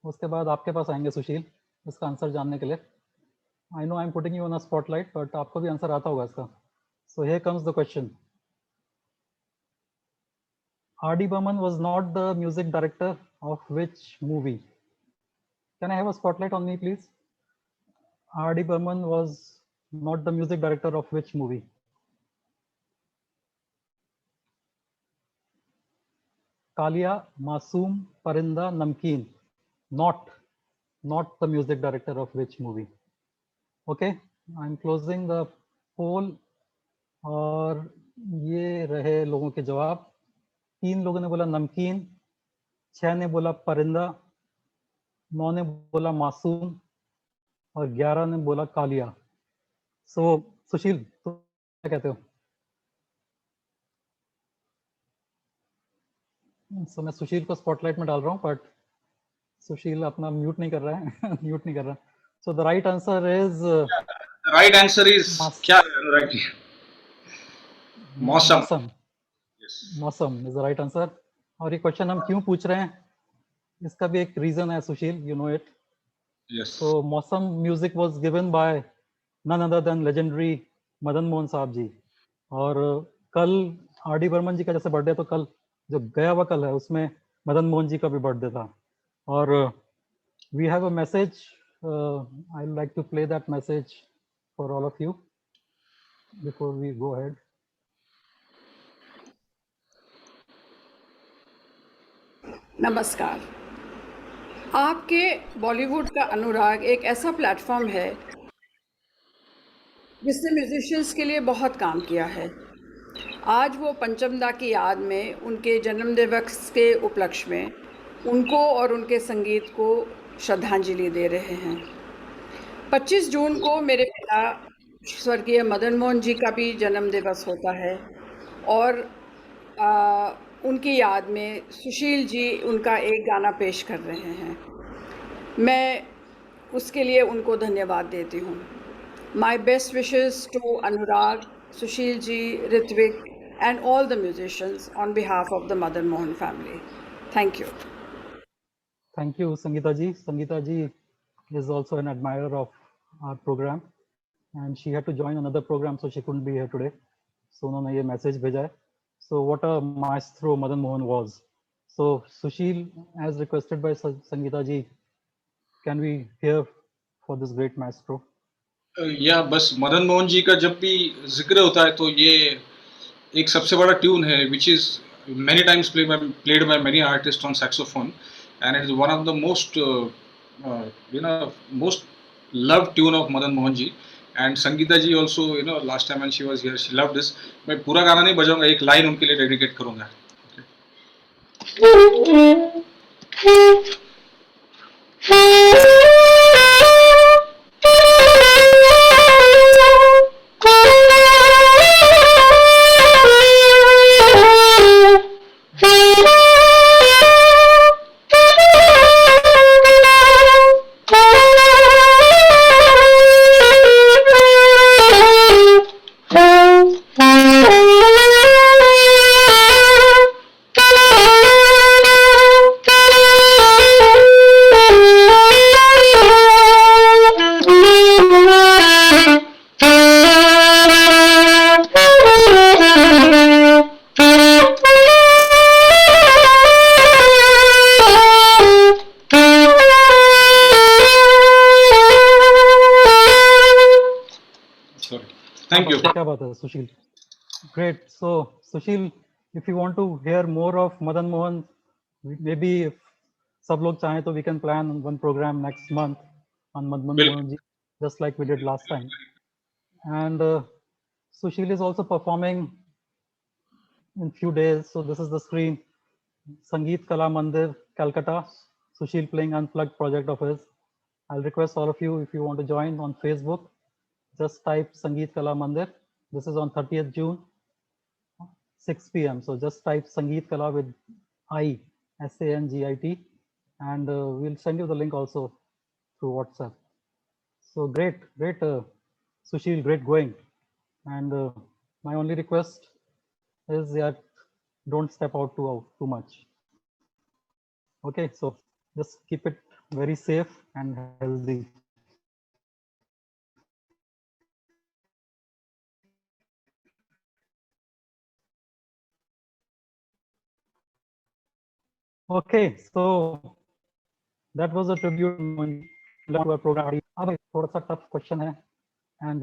उसके बाद आपके पास आएंगे सुशील इसका answer जानने के लिए. I know I am putting you on a spotlight, but आपको भी आंसर आता होगा इसका. So here comes the question. R.D. Burman was not the music director of which movie? Can I have a spotlight on me, please? R.D. Burman was not the music director of which movie? Kalia, Masoom, Parinda, Namkeen. Not the music director of which movie? Okay, I'm closing the poll. और ये रहे लोगों के जवाब। 3 लोगों ने बोला नमकीन, 6 ने बोला परिंदा, 9 ने बोला मासूम और 11 ने बोला कालिया। सो सुशील, तो क्या कहते हो? सो मैं सुशील को स्पॉटलाइट में डाल रहा हूँ, बट सुशील अपना म्यूट नहीं कर रहा है। म्यूट नहीं कर रहा। So the right answer is, right answer is क्या है अनुराग जी? मौसम। मौसम। मौसम इज द राइट आंसर। और ये क्वेश्चन हम क्यों पूछ रहे हैं, इसका भी एक रीजन है Sushil, you know it. Yes. So Mausam music was given by none other than legendary Madan Mohan साहब जी। और कल R.D. बर्मन जी का जैसे बर्थडे, तो कल जो गया हुआ कल है उसमें मदन मोहन जी का भी बर्थडे था। और we have a message, I'd like to play that message for all of you before we go ahead. नमस्कार। आपके बॉलीवुड का अनुराग एक ऐसा प्लेटफॉर्म है जिसने म्यूजिशियंस के लिए बहुत काम किया है। आज वो पंचमदा की याद में उनके जन्म दिवस के उपलक्ष्य में उनको और उनके संगीत को श्रद्धांजलि दे रहे हैं। 25 जून को मेरे पिता स्वर्गीय मदन मोहन जी का भी जन्म दिवस होता है और उनकी याद में सुशील जी उनका एक गाना पेश कर रहे हैं। मैं उसके लिए उनको धन्यवाद देती हूँ। My best wishes to Anurag, Sushil ji, Ritvik and all the musicians on behalf of the Madan Mohan family. Thank you. Thank you, Sangeeta ji. Sangeeta ji is also an admirer of our program and she had to join another program, so she couldn't be here today. So उन्होंने ये message भेजा है. So what a maestro Madan Mohan was. So Sushil, as requested by Sangeeta ji, can we hear for this great maestro? या बस मदन मोहन जी का जब भी जिक्र होता है तो ये एक सबसे बड़ा ट्यून है which is many times played by many artists on saxophone and it is one of the most most loved tune of Madan Mohan ji and Sangeeta ji also last time when she was here she loved this. मैं पूरा गाना नहीं बजाऊंगा, एक line उनके लिए dedicate करूंगा। Thank you. क्या बात है सुशील, great. So Sushil, if you want to hear more of Madan Mohan, maybe if सब लोग चाहें तो we can plan one program next month on Madan Mohan ji, just like we did last time. And Sushil is also performing in few days. So this is the screen. Sangeet Kala Mandir, Calcutta. Sushil playing unplugged project of his. I'll request all of you, if you want to join on Facebook, just type Sangeet Kala Mandir. This is on 30th June, 6 p.m. So just type Sangeet Kala with I, SANGIT, and we'll send you the link also through WhatsApp. So great, Sushil, great going. And my only request is that don't step out too much. Okay, so just keep it very safe and healthy. Okay, so that was a tribute to our program. अब थोड़ा सा tough question है, and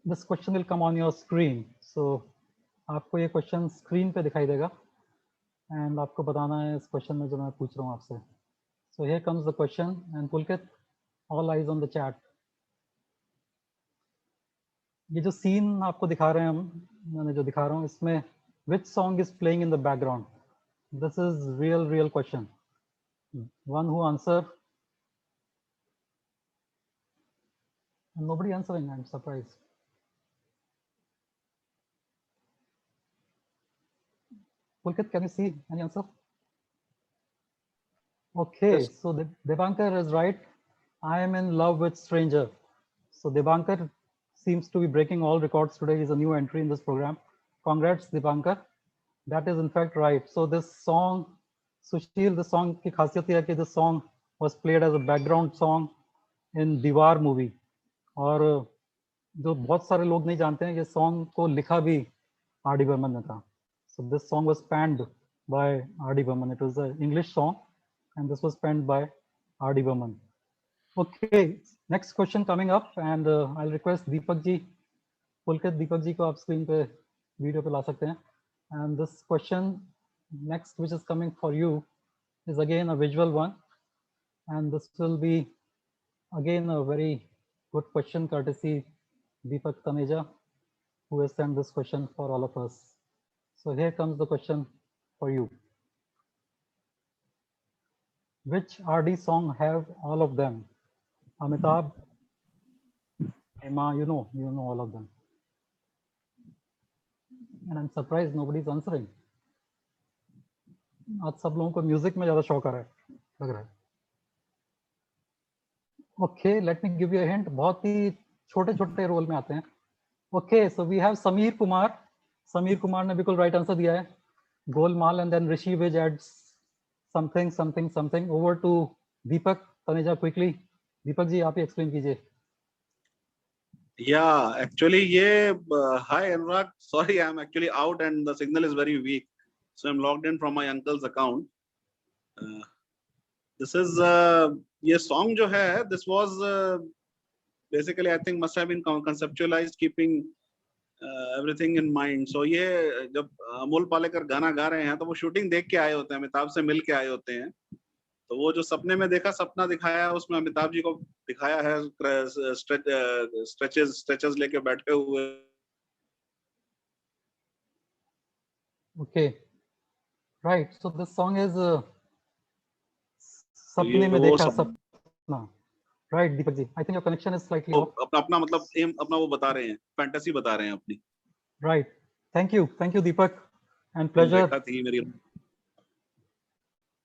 this question will come on your screen. So आपको ये question screen पे दिखाई देगा, and आपको बताना है इस question में जो मैं पूछ रहा हूँ आपसे. So here comes the question, and Pulkit, all eyes on the chat. ये जो scene आपको दिखा रहे हैं हम, मैंने जो दिखा रहा हूँ इसमें which song is playing in the background? This is real question. One who answer. And nobody answering, I'm surprised. Pulkit, can you see any answer? Okay, Yes. so Devankar is right. I am in love with stranger. So Devankar seems to be breaking all records today. He's a new entry in this program. Congrats, Devankar. That is in fact right. So this song, Sushil, the song की खासियत ये है कि this song was played as a background song in दीवार movie. और जो बहुत सारे लोग नहीं जानते हैं, ये song को लिखा भी R.D. Burman ने था. So this song was penned by R.D. Burman. It was an English song, and this was penned by R.D. Burman. Okay, next question coming up, and I'll request Deepak ji, Pulkit, Deepak ji को आप screen पे video पे ला सकते हैं. And this question next, which is coming for you, is again a visual one, and this will be again a very good question courtesy Deepak Taneja, who has sent this question for all of us. So here comes the question for you. Which RD song have all of them? Amitabh, Emma, you know all of them. And I'm surprised nobody's answering. आज सब लोगों को music में ज्यादा शौक आ रहा है, लग रहा है. Okay, let me give you a hint. बहुत ही छोटे रोल में आते हैं. Okay, so we have Sameer Kumar. Sameer Kumar ने बिल्कुल right answer दिया है. Golmaal, and then Rishi Vij adds something. Over to Deepak Taneja quickly. Deepak ji, आप ही explain कीजिए. Yeah, actually, yeah. Hi, Anurag. Sorry, I'm actually out and the signal is very weak. So I'm logged in from my uncle's account. This is ये song जो है, this was basically I think must have been conceptualized keeping everything in mind. So ये जब अमोल पालेकर गाना गा रहे हैं तो वो शूटिंग देख के आए होते हैं, अमिताभ से मिल के आए होते हैं. तो वो जो सपने में देखा सपना दिखाया है, उसमें अमिताभ जी को दिखाया है स्ट्रेचेस लेके बैठे हुए. Okay, right. So this song is सपने में देखा सपना. Right, Deepak ji. I think your connection is slightly off. अपना मतलब एम अपना वो बता रहे हैं, फैंटेसी बता रहे हैं अपनी. Right. Thank you, Deepak, and pleasure.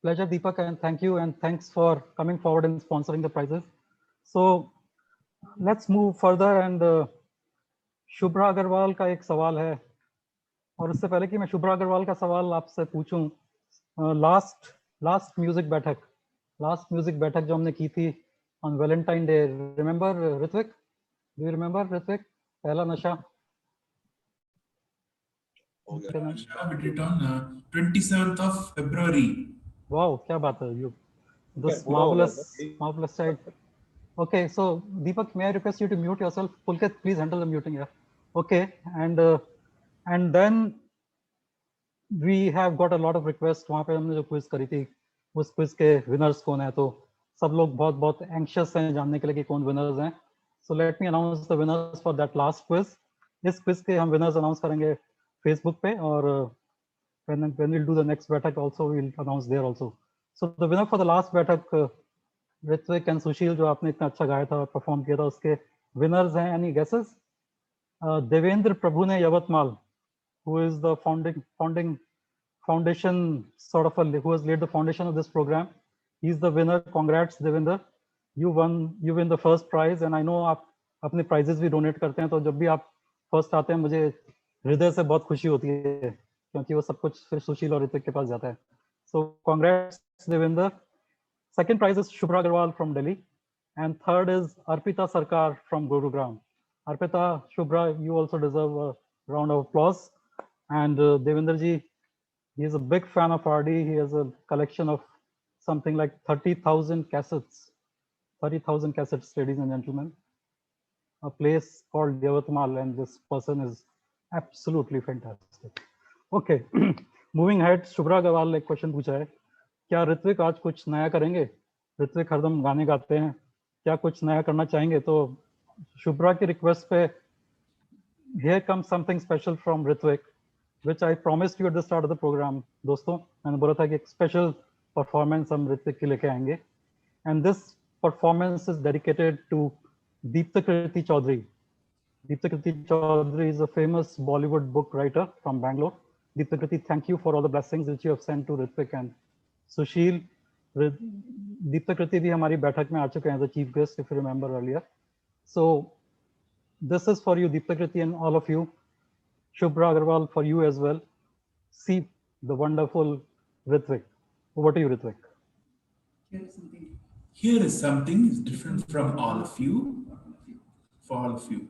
Pleasure, Deepak, and thank you, and thanks for coming forward and sponsoring the prizes. So let's move further, and Shubhra Agarwal का एक सवाल है, और उससे पहले कि मैं शुभ्रा अग्रवाल का सवाल आपसे पूछूं, लास्ट म्यूजिक बैठक जो हमने की थी on Valentine Day, remember Ritvik? Do you remember Ritvik? पहला नशा. Nashah, we did on 27th of February. Wow, क्या बात है, you this marvelous child. Okay, so Deepak, may I request you to mute yourself? Pulkit, please handle the muting here. Okay, and then we have got a lot of requests. वहाँ पे हमने जो quiz करी थी, उस quiz के winners कौन है, तो सब लोग बहुत anxious हैं जानने के लिए कि कौन winners हैं. So let me announce the winners for that last quiz. इस quiz के हम winners announce करेंगे Facebook पे, और when we'll do the next बैठक also we'll announce there also. So the winner for the last बैठक, Ritvik and Sushil, जो आपने इतना अच्छा गाया था, परफॉर्म किया था, उसके winners हैं. Any guesses? देवेंद्र प्रभु ने Yavatmal, who is the foundation sort of who has laid the foundation of this program. He's the winner. Congrats, Devendra. You win the first prize, and I know आप अपने prizes भी donate करते हैं, तो जब भी आप first आते हैं मुझे हृदय से बहुत खुशी होती है, क्योंकि वो सब कुछ फिर सुशील और ऋतिक के पास जाता है. So congrats, Devendra. Second prize is Shubhra Agarwal from Delhi, and third is Arpita Sarkar from Gurugram. Arpita, Shubhra, you also deserve a round of applause. And Devendra ji, he is a big fan of RD. He has a collection of something like 30,000 cassettes. 30,000 cassettes, ladies and gentlemen. A place called Yavatmal, and this person is absolutely fantastic. Okay, moving ahead. Shubhra Agarwal ने question पूछा है, क्या ऋत्विक आज कुछ नया करेंगे? ऋत्विक हरदम गाने गाते हैं, क्या कुछ नया करना चाहेंगे? तो शुभ्रा की रिक्वेस्ट पे here comes something special from Ritwik, which I promised you at the start of the program. दोस्तों, मैंने बोला था कि एक स्पेशल परफॉर्मेंस हम ऋत्विक की लेके आएंगे, and this performance is dedicated to Deeptakriti Chaudhary. Deeptakriti Chaudhary is a famous Bollywood book writer from Bangalore. Deeptakriti, thank you for all the blessings which you have sent to Ritwik and Sushil. Deeptakriti भी हमारी बैठक में आ चुके हैं as a chief guest, if you remember earlier. So this is for you, Deeptakriti, and all of you. Shubhra Agarwal, for you as well. See the wonderful Ritwik. Over to you, Ritwik. Here is something different from all of you, for all of you.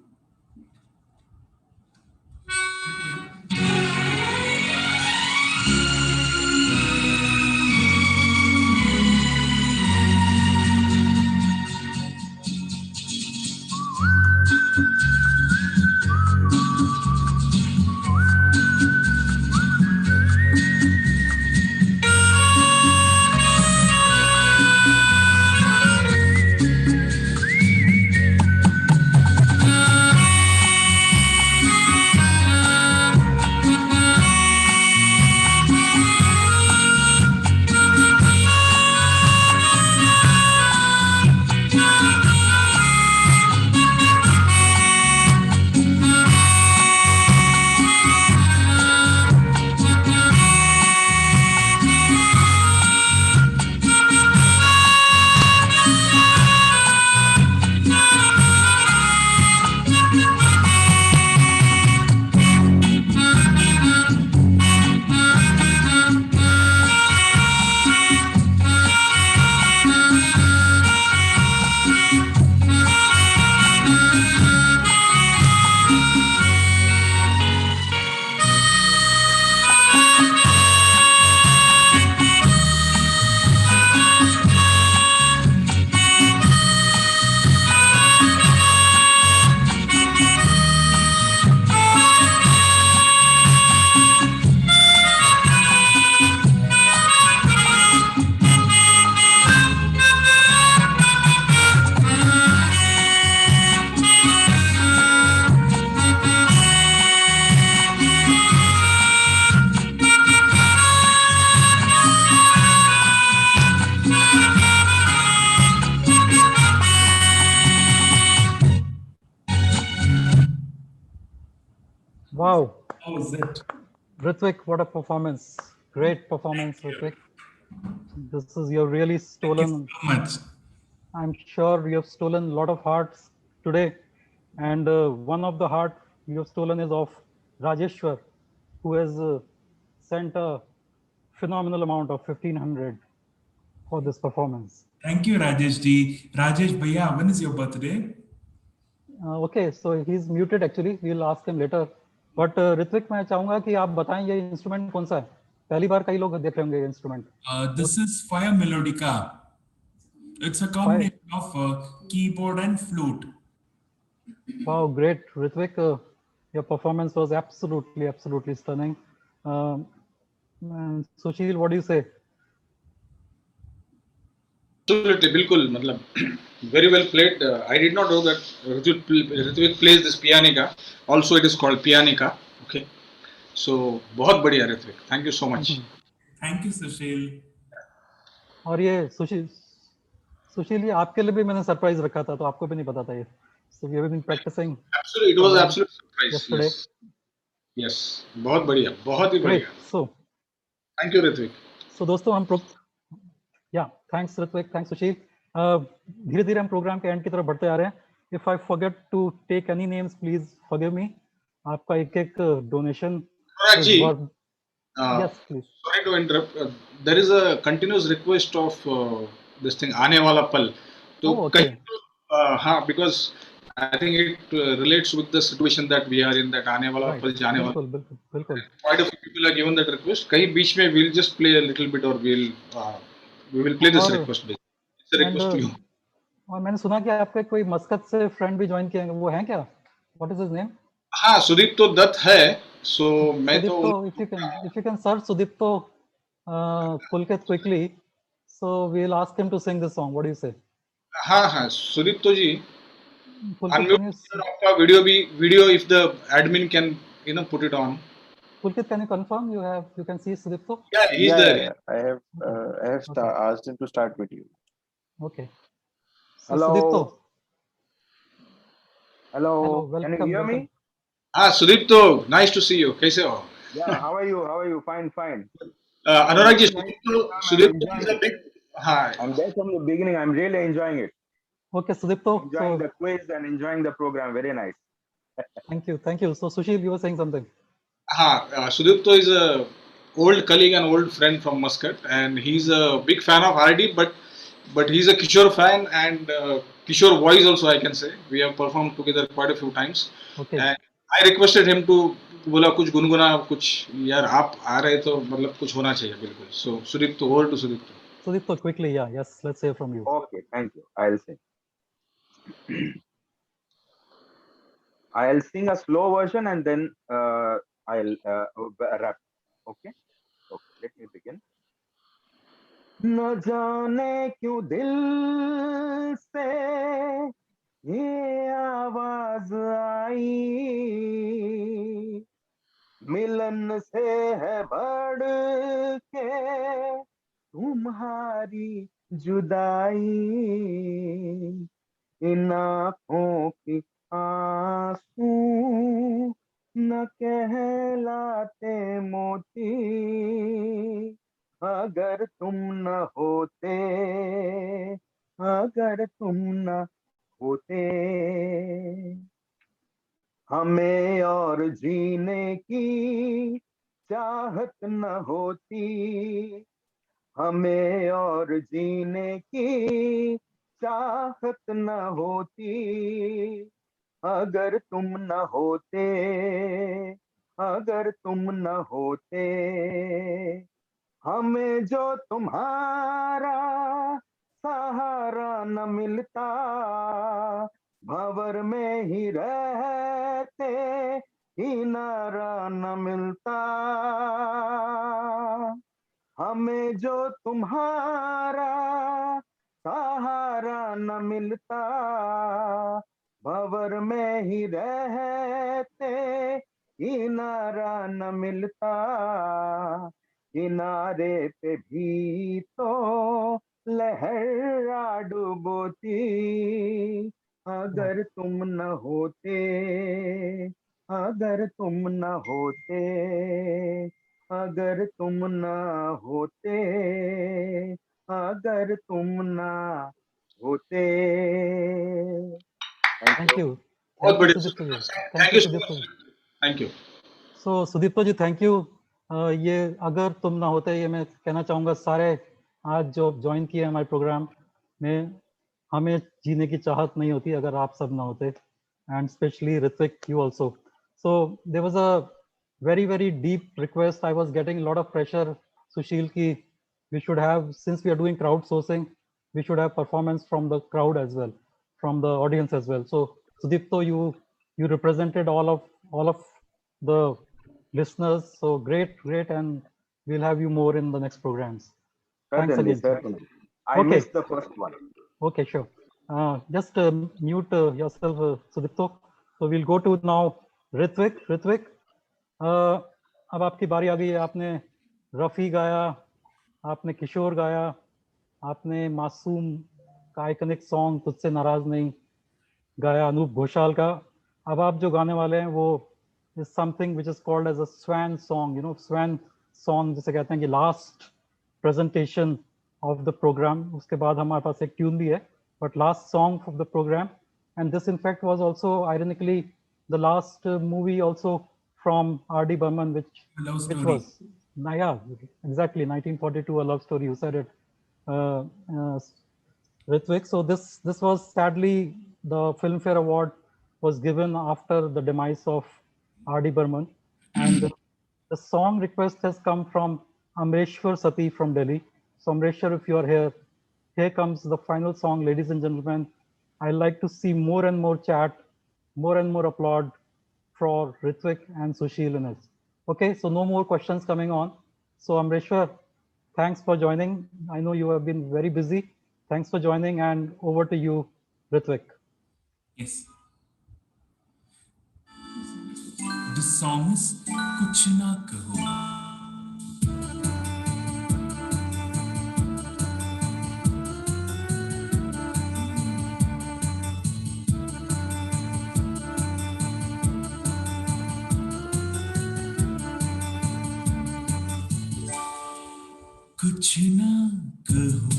Wow. How was it? Ritwik, what a performance. Great performance, Ritwik. This is, you're really stolen. Thank you so much. I'm sure you have stolen a lot of hearts today. And one of the heart you have stolen is of Rajeshwar, who has sent a phenomenal amount of 1,500 for this performance. Thank you, Rajesh ji. Rajesh Bhaiya, when is your birthday? Okay, so he's muted actually. We'll ask him later. But Ritwik, मैं चाहूंगा कि आप बताएं ये instrument कौन सा है? पहली बार कई लोग देख रहे होंगे ये instrument. This is Fire Melodica. It's a combination of keyboard and flute. Wow, great, Ritwik. Your performance was absolutely stunning. And Sushil, what do you say? Absolutely, बिल्कुल, मतलब very well played. I did not know that Ritwik plays this pianica. Also, it is called pianica. Okay, so बहुत बढ़िया Ritwik. Thank you so much. Thank you, Sushil. और ये सुशील ये आपके लिए भी मैंने सरप्राइज रखा था, तो आपको भी नहीं पता था ये. So we have been practicing. Absolutely, it was absolute surprise. Yesterday. Yes, बहुत बढ़िया, बहुत ही बढ़िया. So, thank you Ritwik. So दोस्तों हम thanks Ritwik, thanks Sushil. धीरे-धीरे हम प्रोग्राम के एंड की तरफ बढ़ते आ रहे हैं. If I forget to take any names, please forgive me. आपका एक donation. Yes, please. Sorry to interrupt. There is a continuous request of this thing आने वाला पल. तो okay. हाँ, because I think it relates with the situation that we are in, that आने वाला Right. पल जाने वाला. बिल्कुल बिल्कुल बिल्कुल. Quite a few people are given that request. कहीं बीच में we'll just play a little bit, or we will play this और request. It's a request to you. और मैंने सुना कि आपके कोई मस्कत से फ्रेंड भी ज्वाइन किए हैं, वो हैं क्या? What is his name? हाँ, सुदीप्तो दत्त है. So मैं तो Sudipto, if you can search Sudipto Pulkit quickly, so we'll ask him to sing this song. What do you say? हाँ, सुदीप्तो जी, Pulkit, unmute can you आपका video if the admin can put it on. Pulkit, can you confirm you can see Sudipto? Yeah, he's there. Yeah. I have Okay. asked him to start video. Okay. So Hello. Sudipto, Hello. welcome. Can you hear me? हाँ, Sudipto, nice to see you. कैसे हो? Yeah. How are you? How are you? Fine, fine. Anurag ji, I'm Sudipto is a enjoying big. हाँ. I'm there from the beginning. I'm really enjoying it. Okay, Sudipto. Enjoying So the quiz and enjoying the program. Very nice. thank you. So Sushil, you were saying something. हाँ, Sudipto is a old colleague and old friend from Muscat, and he's a big fan of RD, but he's a Kishore fan, and Kishore voice also, I can say. We have performed together quite a few times. Okay. And I requested him to बोला कुछ गुनगुना, कुछ यार आप आ रहे तो मतलब कुछ होना चाहिए बिल्कुल. So Sudipto, over to Sudipto. Sudipto, quickly, yes, let's hear from you. Okay. Thank you. I'll sing. I'll sing a slow version and then I'll rap. Okay. Okay. Let me begin. न जाने क्यों दिल से ये आवाज आई, मिलन से है बढ़ के तुम्हारी जुदाई, इन आँखों की आंसू न कहलाते मोती, अगर तुम न होते, अगर तुम न होते, हमें और जीने की चाहत न होती, हमें और जीने की चाहत न होती, अगर तुम न होते, अगर तुम न होते, हमें जो तुम्हारा सहारा न मिलता, भंवर में ही रहते किनारा न मिलता, हमें जो तुम्हारा सहारा न मिलता, भंवर में ही रहते किनारा न मिलता, किनारे पे भी तो लहर डुबोती, अगर तुम न होते, अगर तुम न होते, अगर तुम न होते, अगर तुम न होते. Thank you. बहुत बढ़िया. Sudipto ji. Thank you so Sudipto much. ji. Thank you. So Sudipto ji, thank you. ये अगर तुम ना होते, ये मैं कहना चाहूँगा सारे आज जो ज्वाइन किए हमारे प्रोग्राम में, हमें जीने की चाहत नहीं होती अगर आप सब ना होते, and specially Ritwik, you also. So there was a very deep request. I was getting a lot of pressure, Sushil, ki we should have, since we are doing crowdsourcing, we should have performance from the crowd as well, from the audience as well. So Sudipto, you represented all of the listeners, so great, and we'll have you more in the next programs. Thanks again. Certainly. I Okay. missed the first one. Okay, sure. Just mute yourself, Sudipto. So we'll go to now Ritwik. अब आपकी बारी आ गई है. आपने रफ़ी गाया, आपने किशोर गाया, आपने मासूम का आइकनिक सॉन्ग तुझसे नाराज नहीं गाया, अनूप घोषाल का. अब आप जो गाने वाले हैं वो is something which is called as a swan song, swan song जिसे कहते हैं कि last presentation of the program. उसके बाद हमारे पास एक ट्यून भी है, but last song of the program. And this in fact was also ironically the last movie also from R.D. Burman, which was, yeah, exactly, 1942, A Love Story. You said it, Ritwik. So this was sadly the Filmfare Award was given after the demise of R.D. Burman. And the song request has come from Amreshwar Sati from Delhi. So Amreshwar, if you are here comes the final song, ladies and gentlemen. I like to see more and more chat, more and more applaud for Ritvik and Sushil in it. Okay, so no more questions coming on. So Amreshwar, thanks for joining. I know you have been very busy. Thanks for joining, and over to you, Ritvik. Yes. The song is Kuch Na Kaho. कुछ ना कहो,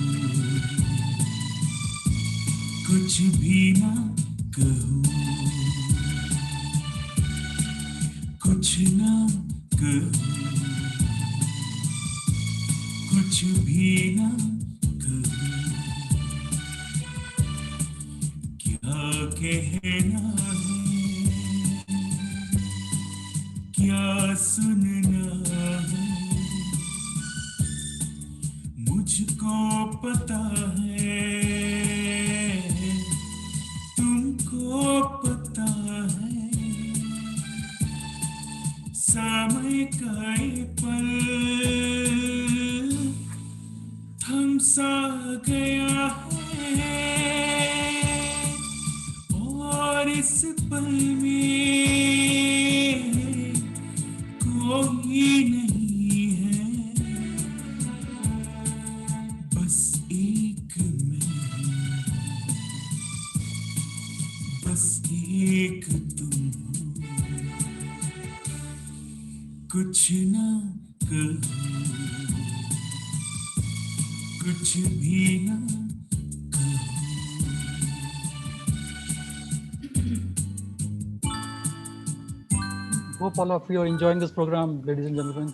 कुछ भी ना कहो, कुछ ना कहो, कुछ भी ना कहो, क्या कहना है, क्या सुनना है, मुझको पता है, तुमको पता है, समय का ये पल थम सा गया है, और इस पल में कोई नहीं है, बस एक मैं, बस एक तुम, कुछ ना कहो, कुछ भी ना कहो। Hope all of you are enjoying this program, ladies and gentlemen.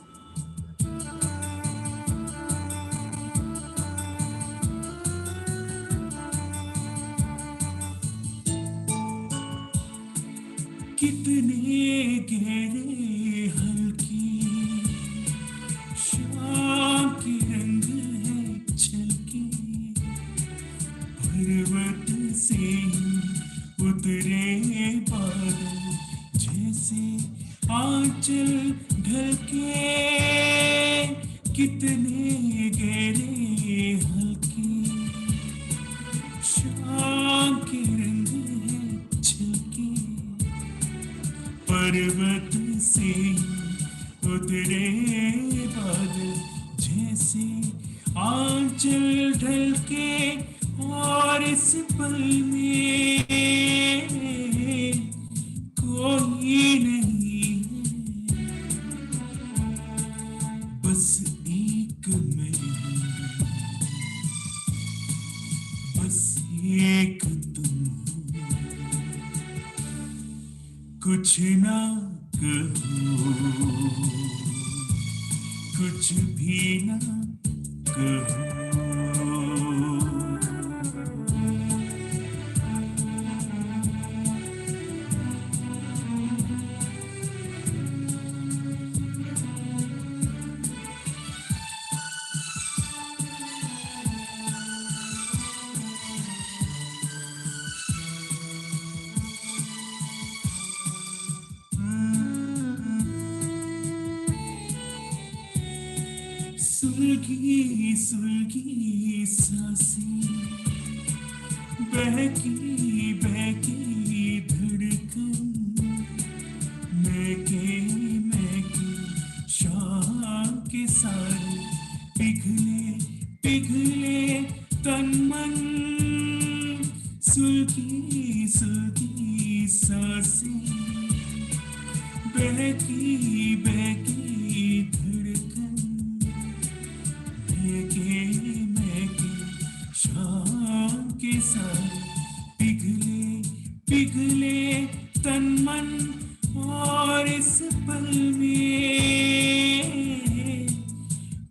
कितने गहरे हल्के शाम के रंग है छलके, पर्वत से उतरे बादल जैसे आंचल ढलके, कितने गहरे हल्के शाम के रंग है छलके, पर्वत से उतरे बादल जैसे आंचल ढलके, और इस पल में कोई नहीं है, बस एक मैं, बस एक तुम, कुछ ना कहो, कुछ भी ना कहो। सुलगी सुलगी सांसें, बहकी बहकी धड़कन, महके शाम के सारे पिघले पिघले तन मन, सुलगी सुलगी सांसें, बहकी बहकी धड़कन, शाम के साथ पिघले पिघले तन मन, और इस पल में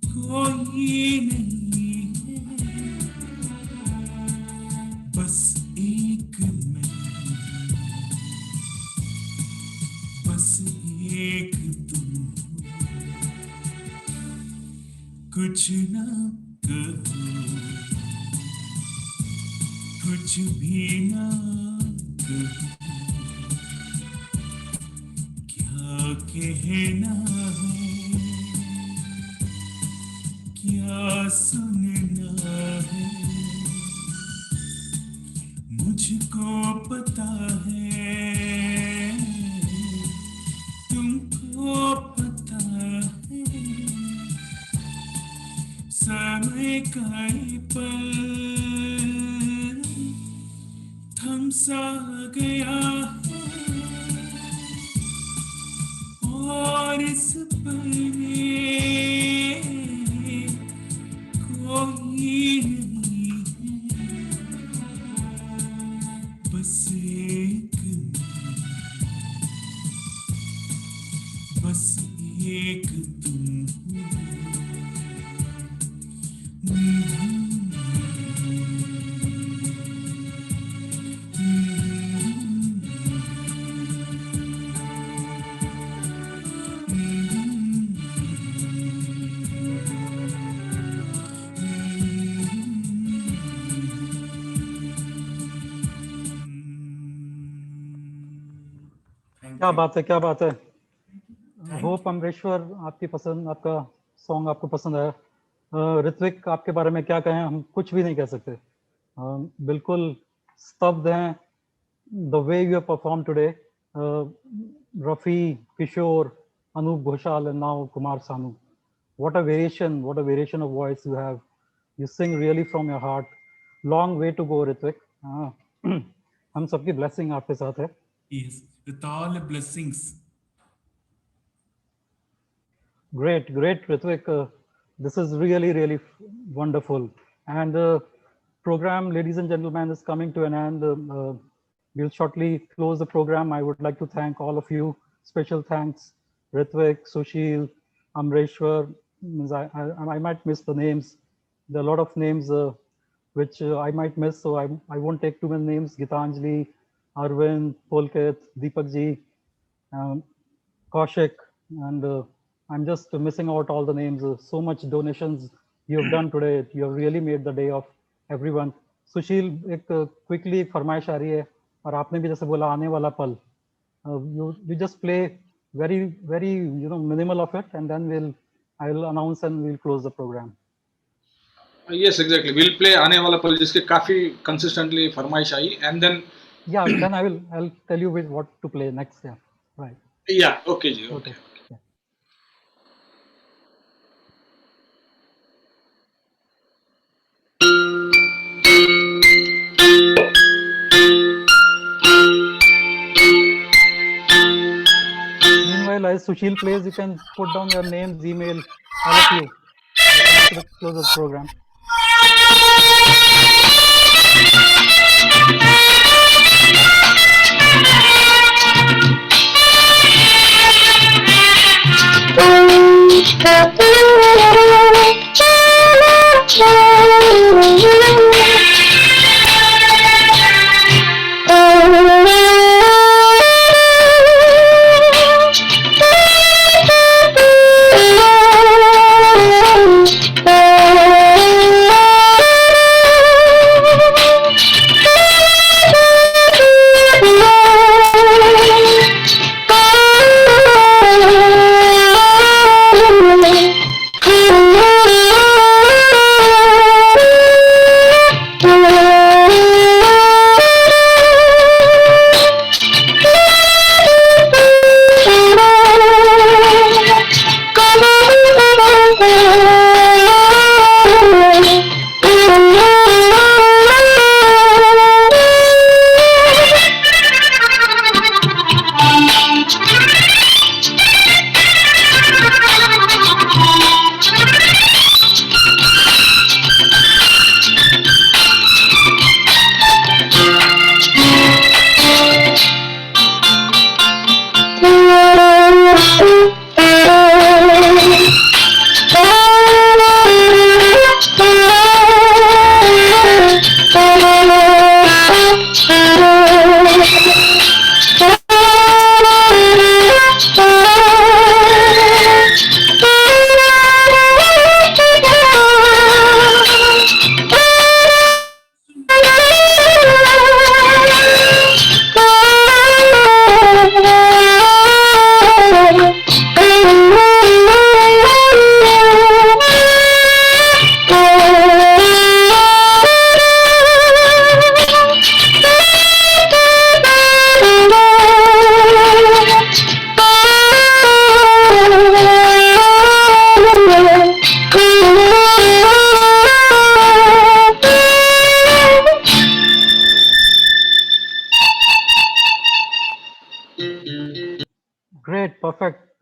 कोई नहीं है, बस एक मैं, बस एक तुम कुछ ना कहो, कुछ भी ना कहो, क्या कहना है, क्या सुनना है, मुझको पता है, तुमको पता है, समय का ये पल थम सा गया है, और इस पल में कोई नहीं है, बस एक बस एक तुम क्या बात है, क्या बात है। होप अमरेश्वर आपकी पसंद, आपका सॉन्ग आपको पसंद आया। ऋत्विक, आपके बारे में क्या कहें, हम कुछ भी नहीं कह सकते। बिल्कुल स्तब्ध हैं। The way you have perform today, Rafi, Kishore, Anoop Ghoshal and now Kumar Sanu, what a variation of voice you have. You sing really from your heart. Long way to go, Ritwik. हम सबकी ब्लेसिंग आपके साथ है। Yes, with all the blessings. Great, Ritwik. This is really wonderful. And the program, ladies and gentlemen, is coming to an end. We'll shortly close the program. I would like to thank all of you. Special thanks, Ritwik, Sushil, Amreshwar. I might miss the names. There are a lot of names which I might miss, so I won't take too many names. Gitanjali, Arvind, Polkit, Deepak ji, Kaushik, and I'm just missing out all the names. So much donations you have done today. You have really made the day of everyone. सुशील, एक quickly एक फरमाइश आ रही है, और आपने भी जैसे बोला आने वाला पल, you just play very minimal of it, and then I will announce and we'll close the program. Yes, exactly. We'll play आने वाला पल जिसके काफी consistently फरमाइश आई, and then yeah, then I'll tell you what to play next. Yeah, right. Yeah, okay ji, okay. Yeah. Meanwhile, as Sushil plays, you can put down your names, email, all of you. To the close of the program.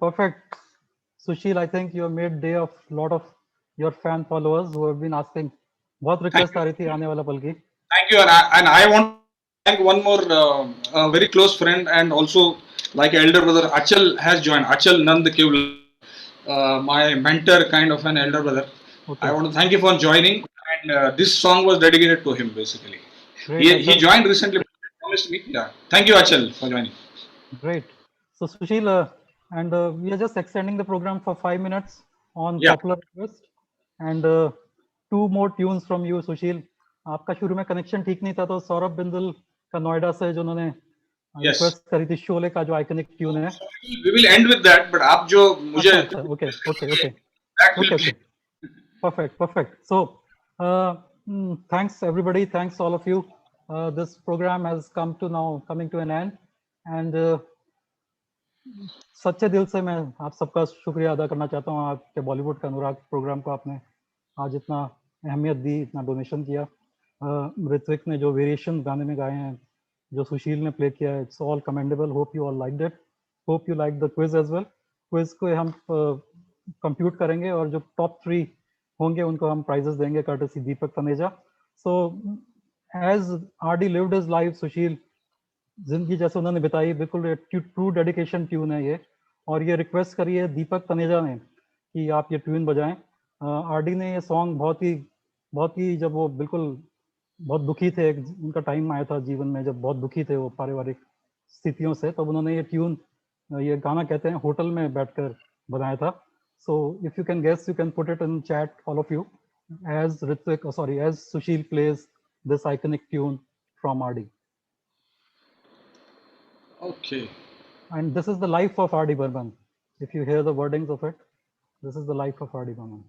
perfect. Sushil, I think you have made day of lot of your fan followers who have been asking. बहुत request आ रही थी आने वाला पल की. Thank you, and I want to thank one more very close friend and also like elder brother. Achal has joined. Achal Nand Kevla, my mentor, kind of an elder brother. Okay. I want to thank you for joining, and this song was dedicated to him basically. Great. He joined recently. Promised me. Yeah. Thank you, Achal, for joining. Great. So Sushil, and we are just extending the program for 5 minutes on Yeah. popular request, and 2 more tunes from you, Sushil. आपका शुरू में connection ठीक नहीं था तो सौरभ बिंदल का नोएडा से जो उन्होंने Yes. रिक्वेस्ट करी थी शोले का जो आइकनिक ट्यून है. We will end with that, but आप जो मुझे Okay. that will Okay. Perfect. So, thanks everybody. Thanks all of you. This program has coming to an end, and सच्चे दिल से मैं आप सबका शुक्रिया अदा करना चाहता हूँ. आपके बॉलीवुड का अनुराग प्रोग्राम को आपने आज इतना अहमियत दी, इतना डोनेशन किया. ऋत्विक ने जो वेरिएशन गाने में गाए हैं, जो सुशील ने प्ले किया है, it's all commendable. Hope you all liked it. Hope you like the quiz as well. Quiz को हम कंप्यूट करेंगे और जो टॉप 3 होंगे उनको हम प्राइजेस देंगे courtesy Deepak Taneja. So as RD lived his life, Sushil जिंदगी जैसे उन्होंने बिताई, बिल्कुल ट्रू डेडिकेशन ट्यून है ये. और ये रिक्वेस्ट करी है दीपक तनेजा ने कि आप ये ट्यून बजाएं. आरडी ने ये सॉन्ग बहुत ही जब वो बिल्कुल बहुत दुखी थे, उनका टाइम आया था जीवन में जब बहुत दुखी थे वो पारिवारिक स्थितियों से, तब उन्होंने ये ट्यून, ये गाना कहते हैं होटल में बैठकर बनाया था. So if you can guess, you can put it in chat, all of you, as Sushil plays this iconic tune from RD. Okay. And this is the life of RD Burman. If you hear the wordings of it, this is the life of RD Burman.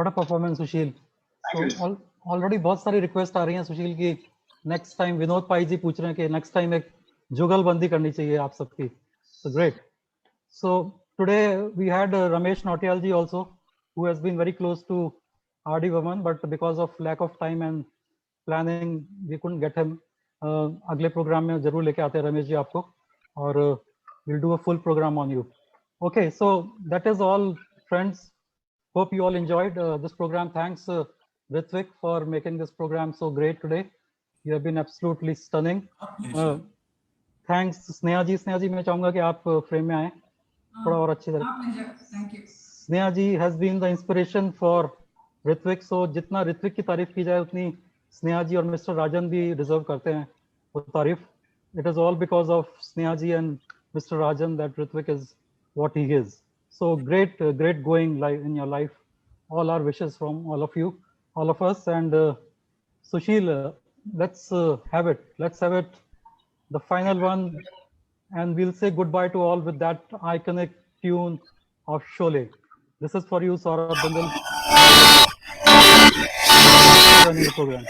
What a performance Sushil. So already बहुत सारी request आ रही हैं सुशील की next time. Vinod Pai जी पूछ रहे हैं कि next time एक जुगलबंदी करनी चाहिए आप सबकी. So great. So today we had Ramesh Nautiyal ji also, who has been very close to R.D. Burman, but because of lack of time and planning, we couldn't get him. अगले programme में जरूर लेके आते हैं रमेश जी आपको, और we'll do a full program on you. Okay, so that is all, friends. Hope you all enjoyed this program. Thanks, Ritvik, for making this program so great today. You have been absolutely stunning. Thanks, Sneha जी. स्नेहा जी, मैं चाहूंगा कि आप frame में आए थोड़ा और अच्छी तरह. Thank you. Sneha ji has been the inspiration for Ritwik. So जितना ऋत्विक की तारीफ की जाए उतनी स्नेहा जी और मिस्टर राजन भी डिजर्व करते हैं वो तारीफ. It is all because of Sneha ji and mister Rajan that Ritwik is what he is. So great going in your life. All our wishes from all of you, all of us. And Sushil, let's have it the final one, and we'll say goodbye to all with that iconic tune of Sholay. This is for you, Saurabh Bandal. Running the program.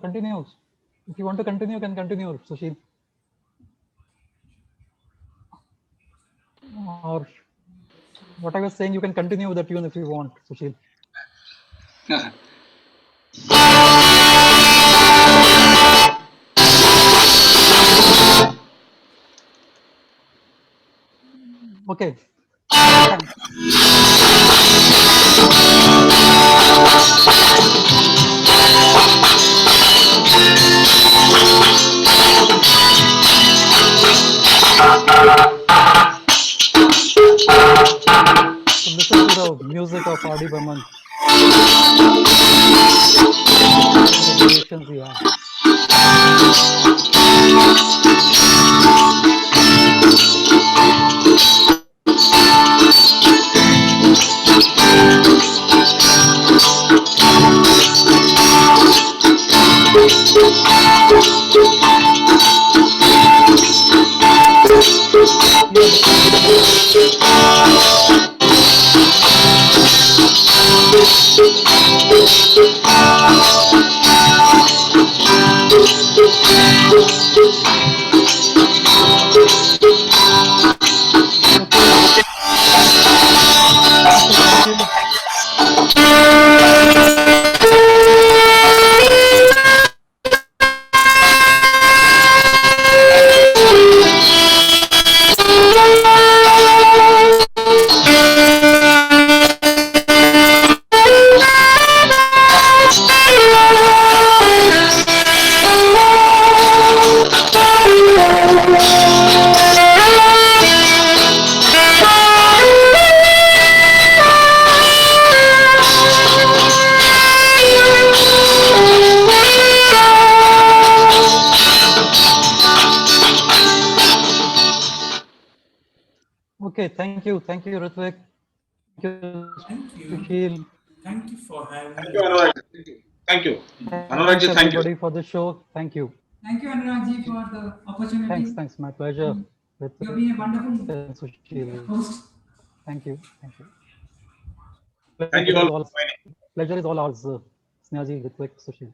Continue. If you want to continue, you can continue, Sushil. Or what I was saying, you can continue with the tune if you want, Sushil. Okay. So listen to the music of R.D. Burman. The variations we have. Okay, thank you, Ritvik. Thank you. Sushil. Thank you for having Thank me. you, Anurag. Thank you. Anurag ji, thank everybody you. Mm. for the show. Thank you. Thank you, Anurag ji, for the opportunity. Thanks, my pleasure. You've been a wonderful Sushil. host. Thank you. Thank you all for joining. Pleasure is all ours, Sneha ji, Ritvik, Sushil.